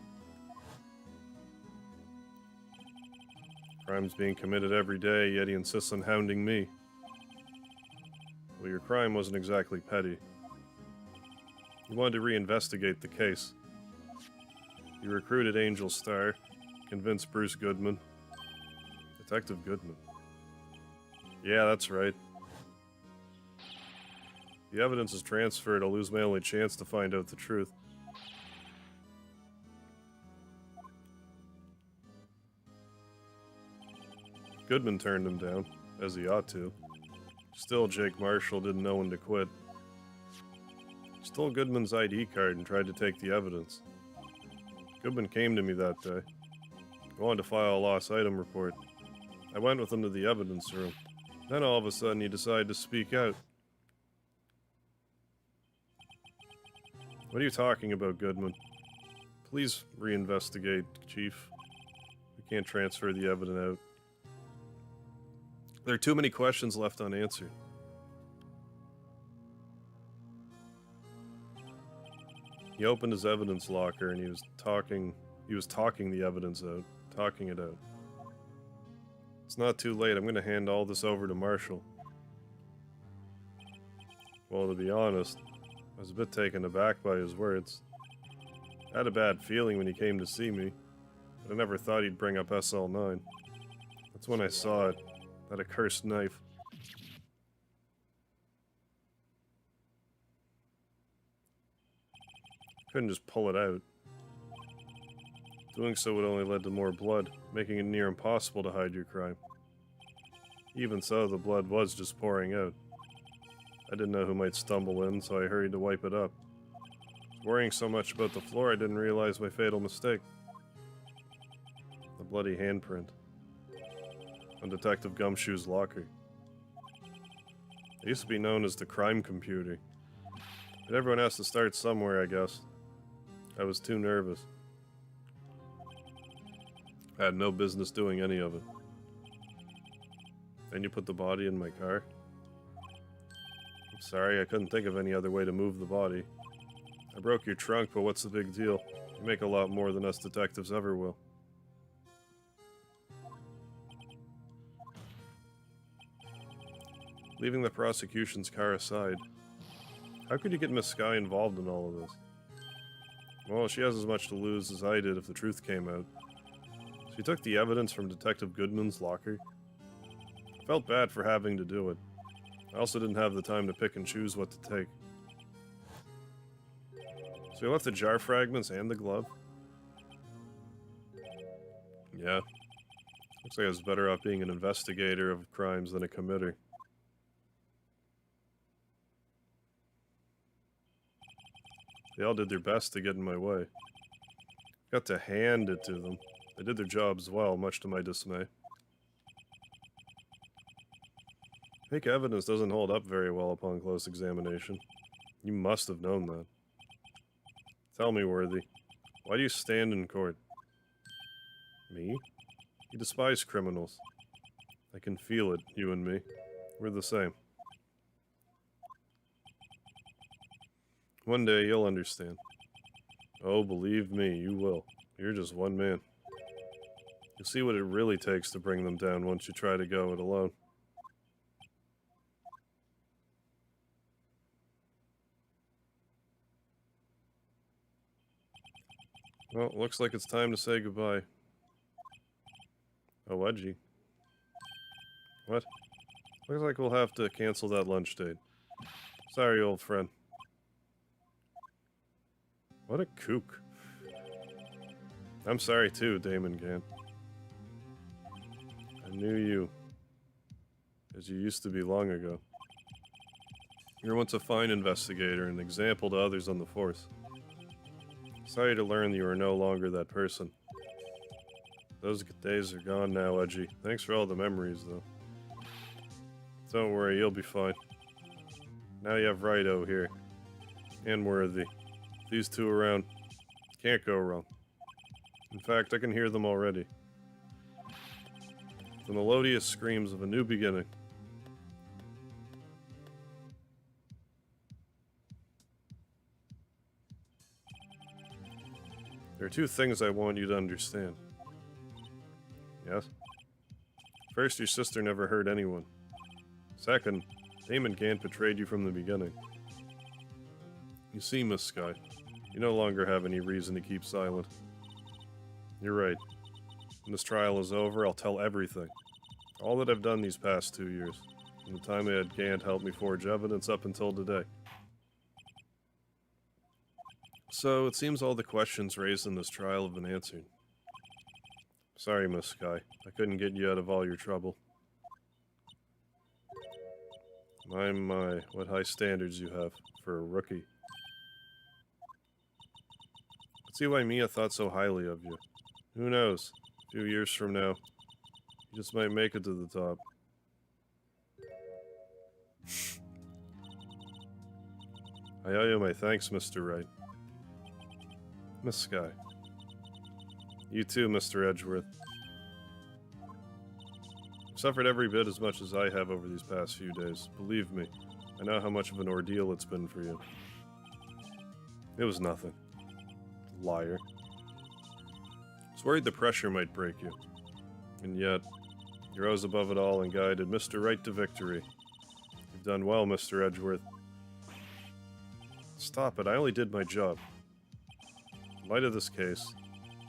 Crime's being committed every day, yet he insists on hounding me. Well, your crime wasn't exactly petty. You wanted to reinvestigate the case. You recruited Angel Starr, convinced Bruce Goodman. Detective Goodman. Yeah, that's right. The evidence is transferred, I'll lose my only chance to find out the truth. Goodman turned him down, as he ought to. Still, Jake Marshall didn't know when to quit. He stole Goodman's ID card and tried to take the evidence. Goodman came to me that day. He wanted to file a lost item report. I went with him to the evidence room. Then all of a sudden he decided to speak out. What are you talking about, Goodman? Please reinvestigate, Chief. We can't transfer the evidence out. There are too many questions left unanswered. He opened his evidence locker and he was talking the evidence out, talking it out. It's not too late, I'm gonna hand all this over to Marshall. Well, to be honest, I was a bit taken aback by his words. I had a bad feeling when he came to see me, but I never thought he'd bring up SL9. That's when I saw it, that accursed knife. Couldn't just pull it out. Doing so would only lead to more blood, making it near impossible to hide your crime. Even so, the blood was just pouring out. I didn't know who might stumble in, so I hurried to wipe it up. I was worrying so much about the floor I didn't realize my fatal mistake. The bloody handprint on Detective Gumshoe's locker. It used to be known as the crime computer. But everyone has to start somewhere, I guess. I was too nervous. I had no business doing any of it. Then you put the body in my car. I'm sorry, I couldn't think of any other way to move the body. I broke your trunk, but what's the big deal? You make a lot more than us detectives ever will. Leaving the prosecution's car aside, how could you get Miss Skye involved in all of this? Well, she has as much to lose as I did if the truth came out. She took the evidence from Detective Goodman's locker. I felt bad for having to do it. I also didn't have the time to pick and choose what to take. So you left the jar fragments and the glove? Yeah. Looks like I was better off being an investigator of crimes than a committer. They all did their best to get in my way. Got to hand it to them. They did their jobs well, much to my dismay. Fake evidence doesn't hold up very well upon close examination. You must have known that. Tell me, Worthy, why do you stand in court? Me? You despise criminals. I can feel it, you and me. We're the same. One day you'll understand. Oh, believe me, you will. You're just one man. You'll see what it really takes to bring them down once you try to go it alone. Well, looks like it's time to say goodbye. Oh, Edgy. What? Looks like we'll have to cancel that lunch date. Sorry, old friend. What a kook. I'm sorry too, Damon Gant. I knew you, as you used to be long ago. You were once a fine investigator and an example to others on the force. Sorry to learn that you are no longer that person. Those days are gone now, Edgy. Thanks for all the memories, though. Don't worry, you'll be fine. Now you have Righto here. And Worthy. These two around. Can't go wrong. In fact, I can hear them already. The melodious screams of a new beginning. There are two things I want you to understand. Yes? First, your sister never hurt anyone. Second, Damon Gant betrayed you from the beginning. You see, Miss Sky, you no longer have any reason to keep silent. You're right. When this trial is over, I'll tell everything. All that I've done these past 2 years. From the time I had Gant help me forge evidence up until today. So, it seems all the questions raised in this trial have been answered. Sorry, Miss Sky. I couldn't get you out of all your trouble. My, what high standards you have for a rookie. See why Mia thought so highly of you. Who knows? A few years from now, you just might make it to the top. I owe you my thanks, Mr. Wright. Miss Sky. You too, Mr. Edgeworth. You've suffered every bit as much as I have over these past few days. Believe me, I know how much of an ordeal it's been for you. It was nothing. Liar. I was worried the pressure might break you. And yet, you rose above it all and guided Mr. Wright to victory. You've done well, Mr. Edgeworth. Stop it, I only did my job. In light of this case,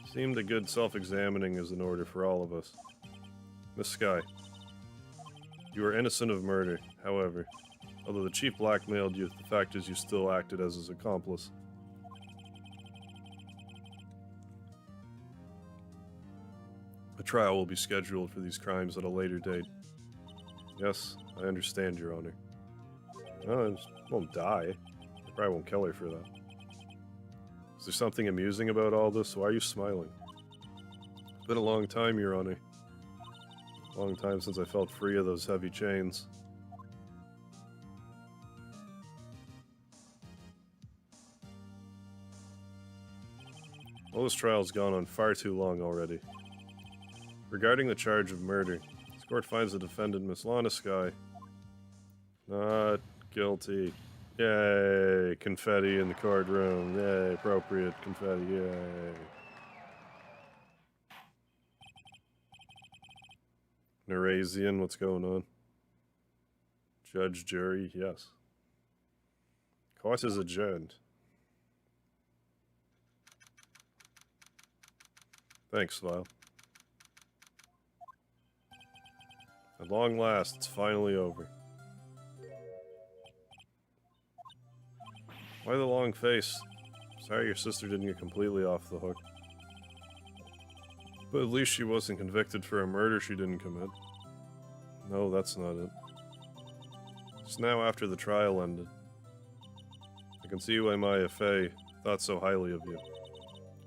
it seemed a good self-examining is in order for all of us. Miss Sky, you are innocent of murder, however. Although the chief blackmailed you, the fact is you still acted as his accomplice. A trial will be scheduled for these crimes at a later date. Yes, I understand, Your Honor. No, I won't die. I probably won't kill her for that. Is there something amusing about all this? Why are you smiling? It's been a long time, Your Honor. A long time since I felt free of those heavy chains. Well, this trial's gone on far too long already. Regarding the charge of murder, this court finds the defendant, Miss Lana Sky, not guilty. Yay! Confetti in the courtroom. Yay! Appropriate confetti. Yay! Narazian, what's going on? Judge, jury, yes. Court is adjourned. Thanks, Vile. At long last, it's finally over. Why the long face? Sorry your sister didn't get completely off the hook. But at least she wasn't convicted for a murder she didn't commit. No, that's not it. Just now after the trial ended. I can see why Maya Fey thought so highly of you.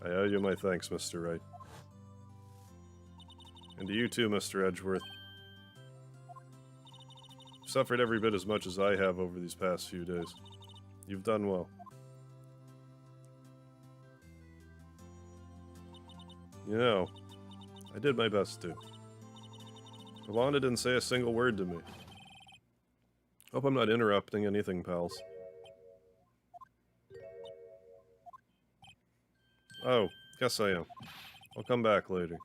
I owe you my thanks, Mr. Wright. And to you too, Mr. Edgeworth. You've suffered every bit as much as I have over these past few days. You've done well. You know, I did my best to. Alana didn't say a single word to me. Hope I'm not interrupting anything, pals. Oh, guess I am. I'll come back later.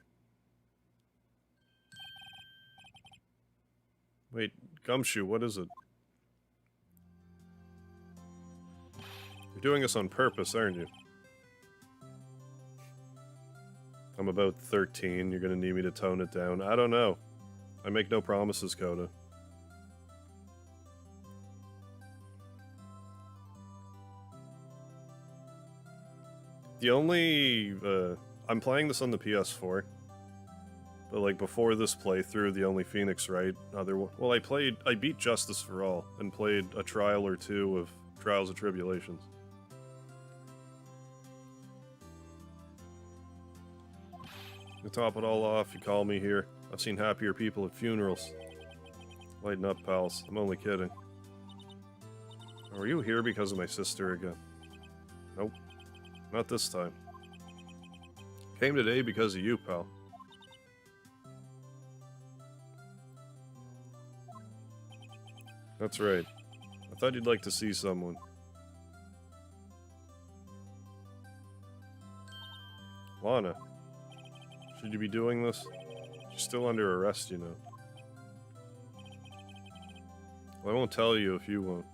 Wait, Gumshoe, what is it? You're doing this on purpose, aren't you? I'm about 13, you're gonna need me to tone it down. I don't know. I make no promises, Coda. The only, I'm playing this on the PS4. But like before this playthrough, the only Phoenix Wright well, I beat Justice for All and played a trial or two of Trials of Tribulations. To top it all off, you call me here. I've seen happier people at funerals. Lighten up, pals. I'm only kidding. Are you here because of my sister again? Nope. Not this time. Came today because of you, pal. That's right. I thought you'd like to see someone. Lana. Should you be doing this? She's still under arrest, you know. Well, I won't tell you if you won't.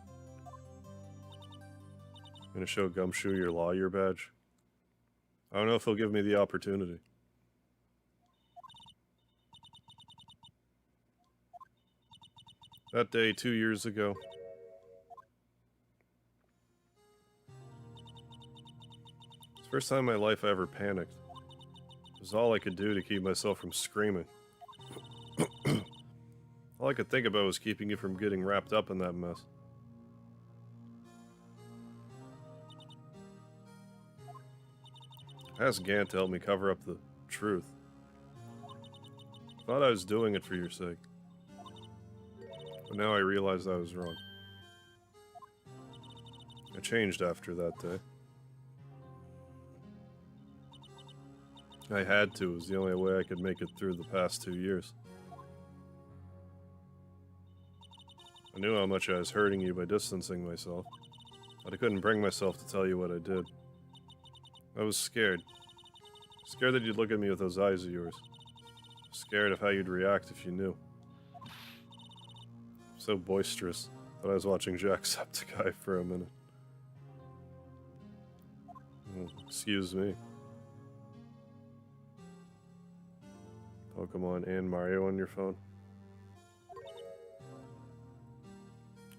Gonna show Gumshoe your lawyer badge? I don't know if he'll give me the opportunity. That day 2 years ago. It's the first time in my life I ever panicked. It was all I could do to keep myself from screaming. All I could think about was keeping you from getting wrapped up in that mess. I asked Gant to help me cover up the truth. Thought I was doing it for your sake. But now I realized I was wrong. I changed after that day. I had to. It was the only way I could make it through the past 2 years. I knew how much I was hurting you by distancing myself, but I couldn't bring myself to tell you what I did. I was scared. Scared that you'd look at me with those eyes of yours. Scared of how you'd react if you knew. So boisterous that I was watching Jacksepticeye for a minute. Oh, excuse me. Pokemon and Mario on your phone.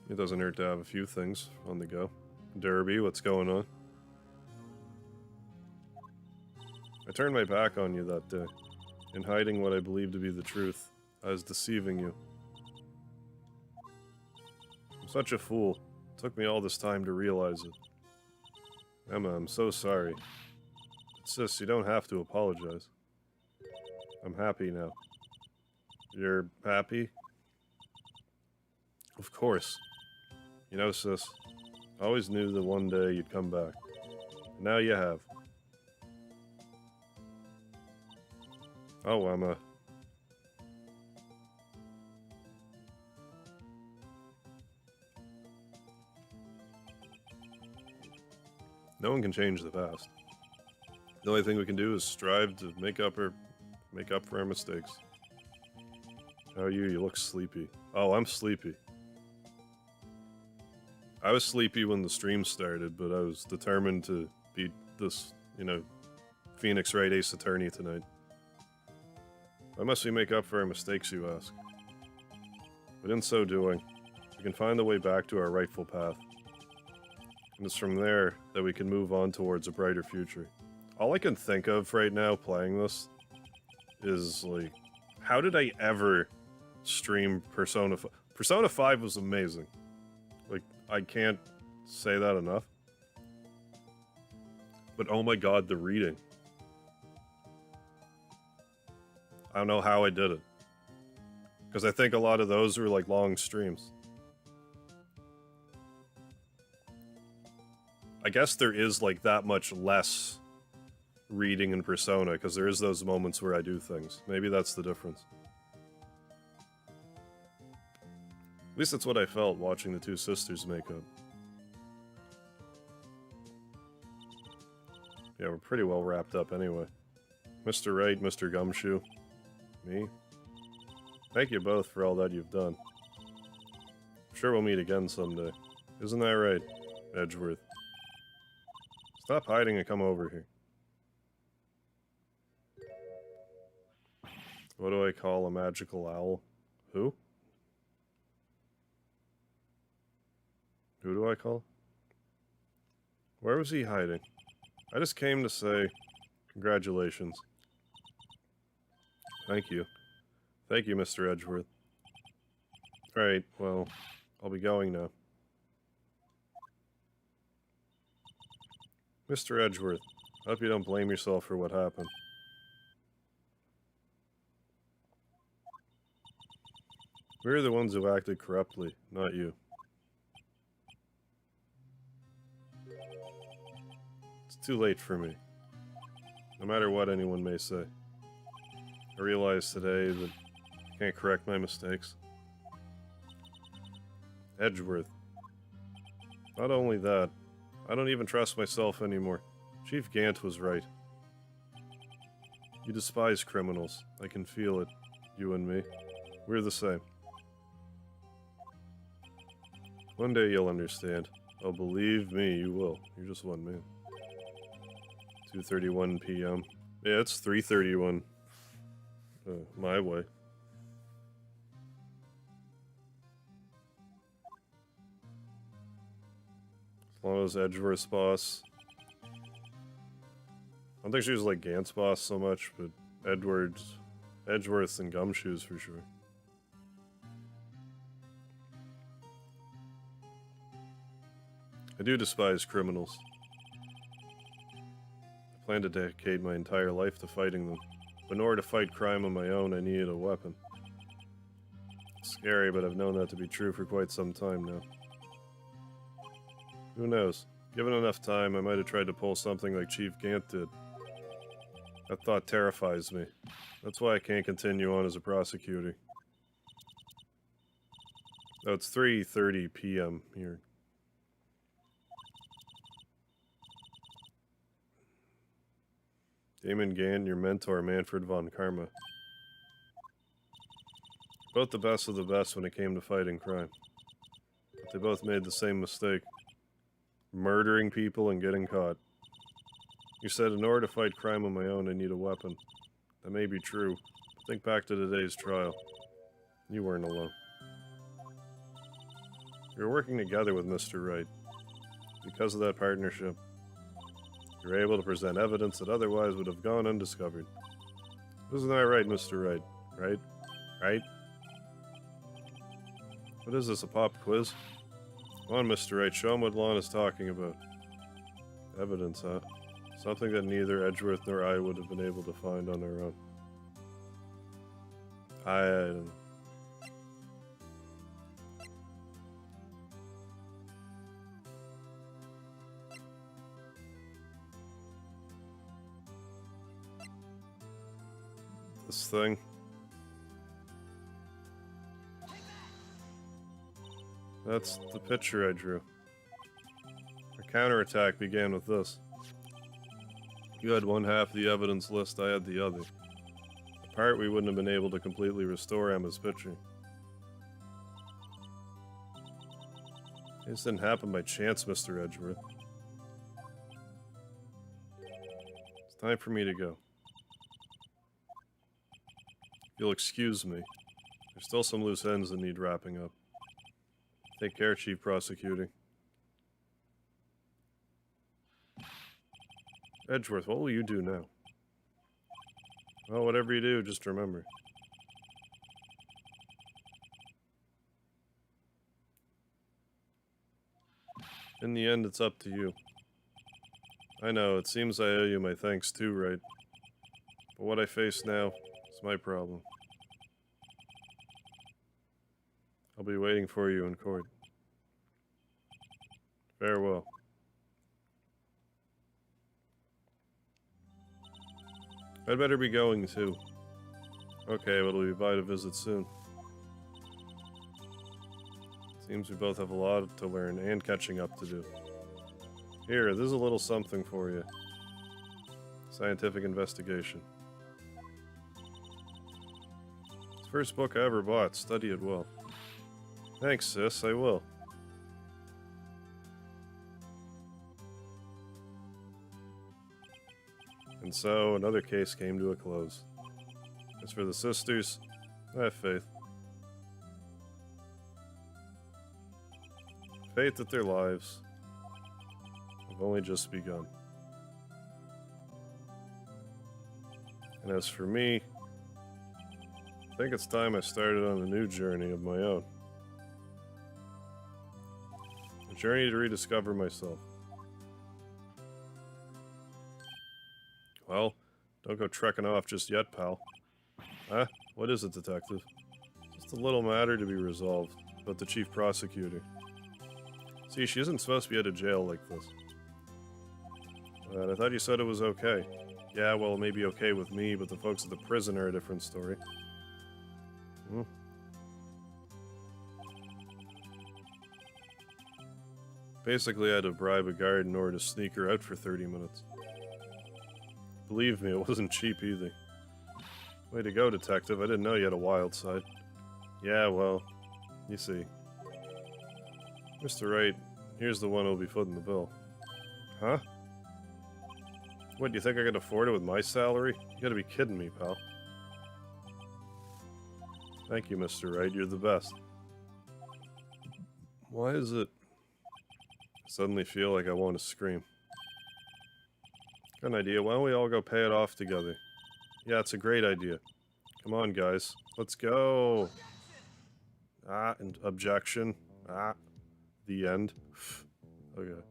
It doesn't hurt to have a few things on the go. Derby, what's going on? I turned my back on you that day. In hiding what I believed to be the truth, I was deceiving you. I'm such a fool. It took me all this time to realize it. Emma, I'm so sorry. But sis, you don't have to apologize. I'm happy now. You're happy? Of course. You know, sis, I always knew that one day you'd come back. And now you have. Oh, Emma. No one can change the past. The only thing we can do is strive to make up for our mistakes. How are you? You look sleepy. Oh, I'm sleepy. I was sleepy when the stream started, but I was determined to beat this, Phoenix Wright Ace Attorney tonight. Why must we make up for our mistakes, you ask? But in so doing, we can find the way back to our rightful path. And it's from there that we can move on towards a brighter future. All I can think of right now playing this is, like, how did I ever stream Persona 5? Persona 5 was amazing. Like, I can't say that enough. But oh my god, the reading. I don't know how I did it. Because I think a lot of those were like long streams. I guess there is like that much less reading in Persona, because there is those moments where I do things. Maybe that's the difference. At least that's what I felt watching the two sisters make up. Yeah, we're pretty well wrapped up anyway. Mr. Wright, Mr. Gumshoe, me. Thank you both for all that you've done. I'm sure we'll meet again someday. Isn't that right, Edgeworth? Stop hiding and come over here. What do I call a magical owl? Who? Who do I call? Where was he hiding? I just came to say congratulations. Thank you. Thank you, Mr. Edgeworth. Alright, well, I'll be going now. Mr. Edgeworth, I hope you don't blame yourself for what happened. We're the ones who acted corruptly, not you. It's too late for me. No matter what anyone may say. I realize today that I can't correct my mistakes. Edgeworth. Not only that, I don't even trust myself anymore. Chief Gant was right. You despise criminals. I can feel it. You and me. We're the same. One day you'll understand. Oh, believe me, you will. You're just one man. 2:31 p.m. Yeah, it's 3:31. My way. As long as Edgeworth's boss. I don't think she was like Gant's boss so much, but Edgeworth's and Gumshoe's for sure. I do despise criminals. I plan to dedicate my entire life to fighting them. But in order to fight crime on my own, I needed a weapon. It's scary, but I've known that to be true for quite some time now. Who knows? Given enough time, I might have tried to pull something like Chief Gant did. That thought terrifies me. That's why I can't continue on as a prosecutor. Oh, it's 3:30 p.m. here. Damon Gant and your mentor, Manfred von Karma. Both the best of the best when it came to fighting crime. But they both made the same mistake. Murdering people and getting caught. You said, in order to fight crime on my own, I need a weapon. That may be true, but think back to today's trial. You weren't alone. We were working together with Mr. Wright. Because of that partnership, you were able to present evidence that otherwise would have gone undiscovered. Isn't that right, Mr. Wright? Right? Right? What is this, a pop quiz? Come on, Mr. Wright, show him what Lon is talking about. Evidence, huh? Something that neither Edgeworth nor I would have been able to find on our own. I don't know. This thing. That's the picture I drew. Our counterattack began with this. You had one half of the evidence list, I had the other. Apart, we wouldn't have been able to completely restore Emma's picture. This didn't happen by chance, Mr. Edgeworth. It's time for me to go. You'll excuse me. There's still some loose ends that need wrapping up. Take care, Chief Prosecuting. Edgeworth, what will you do now? Well, whatever you do, just remember. In the end, it's up to you. I know, it seems I owe you my thanks too, right? But what I face now is my problem. I'll be waiting for you in court. Farewell. I'd better be going too. Okay, but we'll be by to visit soon. Seems we both have a lot to learn and catching up to do. Here, this is a little something for you. Scientific investigation. It's the first book I ever bought. Study it well. Thanks, sis. I will. And so, another case came to a close. As for the sisters, I have faith. Faith that their lives have only just begun. And as for me, I think it's time I started on a new journey of my own. A journey to rediscover myself. Well, don't go trekking off just yet, pal. Huh? What is it, detective? Just a little matter to be resolved about the chief prosecutor. See, she isn't supposed to be out of jail like this. I thought you said it was okay. Yeah, well, maybe okay with me, but the folks at the prison are a different story. Basically, I had to bribe a guard in order to sneak her out for 30 minutes. Believe me, it wasn't cheap either. Way to go, detective. I didn't know you had a wild side. Yeah, well, you see. Mr. Wright, here's the one who'll be footing the bill. Huh? What, do you think I can afford it with my salary? You gotta be kidding me, pal. Thank you, Mr. Wright. You're the best. Why is it I suddenly feel like I want to scream? Got an idea. Why don't we all go pay it off together? Yeah, it's a great idea. Come on, guys. Let's go. And objection. The end. Okay.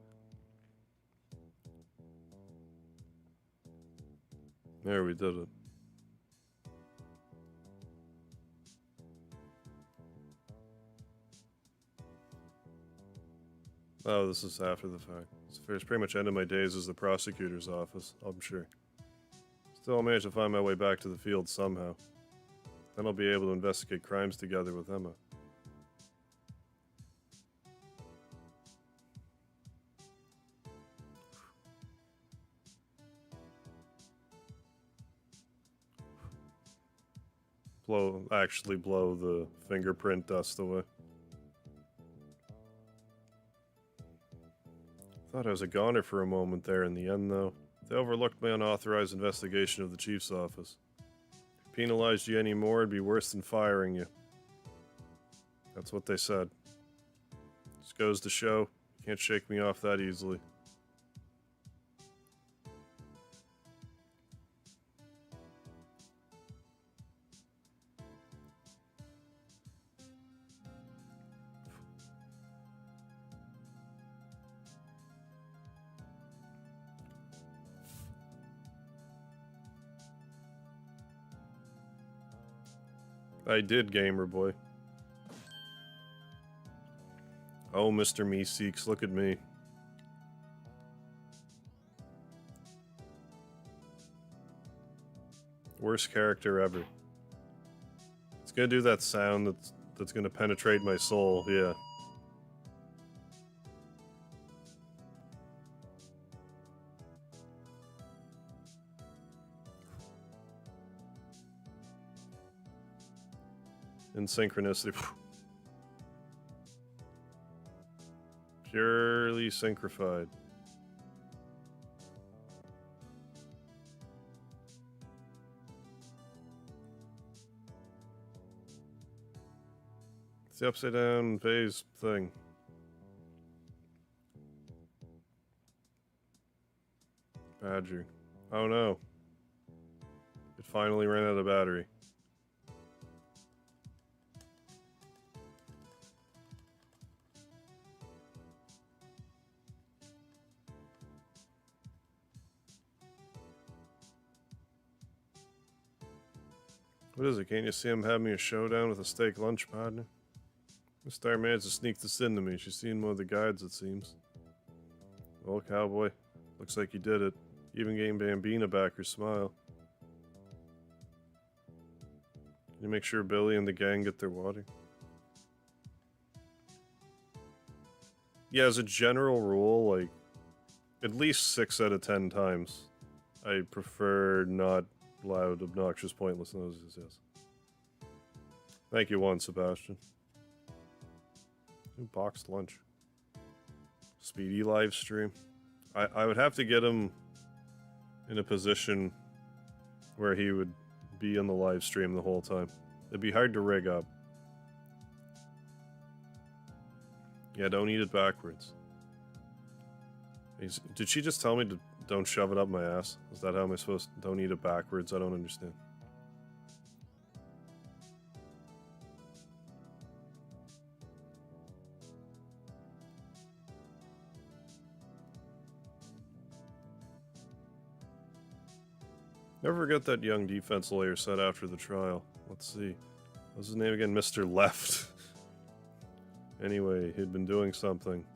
There, we did it. Oh, this is after the fact. So it's pretty much ended my days as the prosecutor's office, I'm sure. Still, I'll manage to find my way back to the field somehow. Then I'll be able to investigate crimes together with Emma. Actually blow the fingerprint dust away. Thought I was a goner for a moment there in the end, though. They overlooked my unauthorized investigation of the chief's office. If I penalized you anymore, it'd be worse than firing you. That's what they said. Just goes to show, you can't shake me off that easily. I did, gamer boy. Oh, Mr. Meeseeks, look at me. Worst character ever. It's gonna do that sound that's gonna penetrate my soul, yeah. In synchronicity. Purely synchrified. It's the upside down phase thing. Badger. Oh no. It finally ran out of battery. What is it? Can't you see I'm having a showdown with a steak lunch partner? This star managed to sneak this into me. She's seen one of the guides, it seems. Well, cowboy, looks like you did it. Even gave Bambina back her smile. Can you make sure Billy and the gang get their water? Yeah, as a general rule, like, at least 6 out of 10 times, I prefer not loud, obnoxious, pointless noises, yes. Thank you once, Sebastian. New boxed lunch. Speedy live stream. I would have to get him in a position where he would be in the live stream the whole time. It'd be hard to rig up. Yeah, don't eat it backwards. Did she just tell me to don't shove it up my ass? Is that how am I supposed to don't eat it backwards? I don't understand. Never forget that young defense lawyer said after the trial. Let's see. What's his name again? Mr. Left. Anyway, he'd been doing something.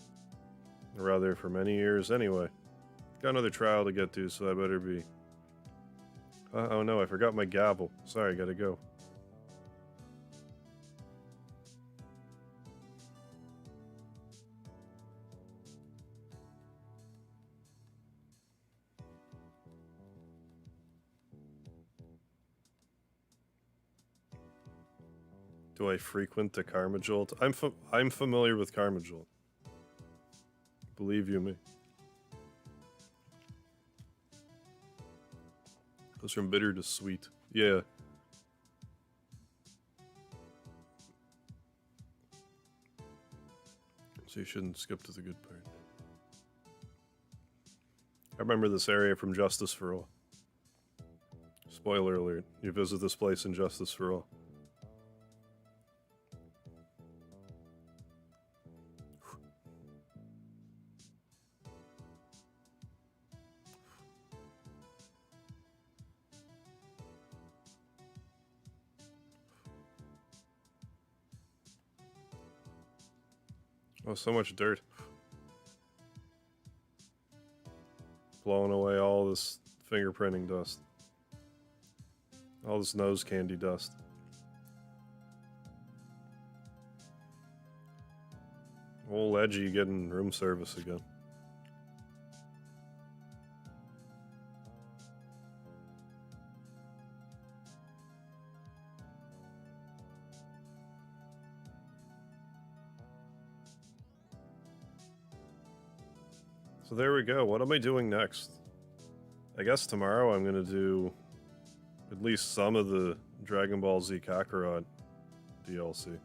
Or rather, for many years anyway. Got another trial to get to, so I better be... oh no, I forgot my gavel. Sorry, gotta go. Do I frequent the Karma Jolt? I'm familiar with Karma Jolt. Believe you me. Goes from bitter to sweet. Yeah. So you shouldn't skip to the good part. I remember this area from Justice for All. Spoiler alert. You visit this place in Justice for All. Oh, so much dirt. Blowing away all this fingerprinting dust. All this nose candy dust. Old Edgy getting room service again. So there we go. What am I doing next? I guess tomorrow I'm going to do at least some of the Dragon Ball Z Kakarot DLC.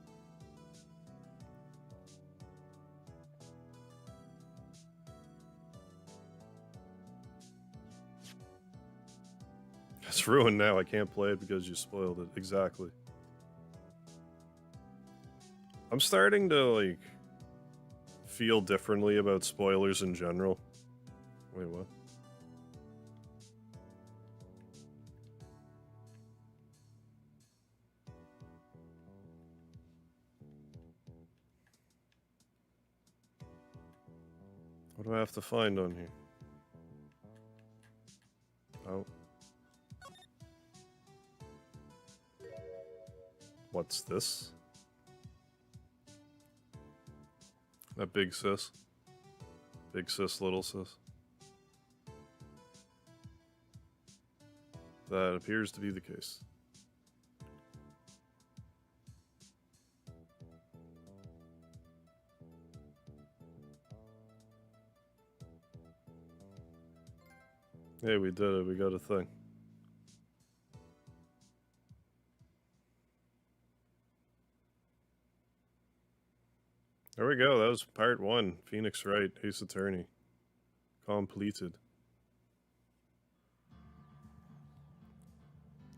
It's ruined now. I can't play it because you spoiled it. Exactly. I'm starting to, like, feel differently about spoilers in general. Wait, what? What do I have to find on here? Oh. What's this? That big sis. Big sis, little sis. That appears to be the case. Hey, we did it. We got a thing. There we go. That was part 1. Phoenix Wright, Ace Attorney. Completed.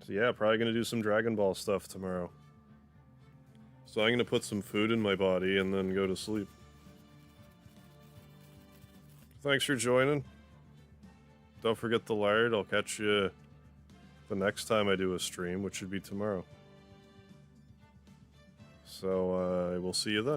So yeah, probably going to do some Dragon Ball stuff tomorrow. So I'm going to put some food in my body and then go to sleep. Thanks for joining. Don't forget the lard. I'll catch you the next time I do a stream, which should be tomorrow. So, we'll see you then.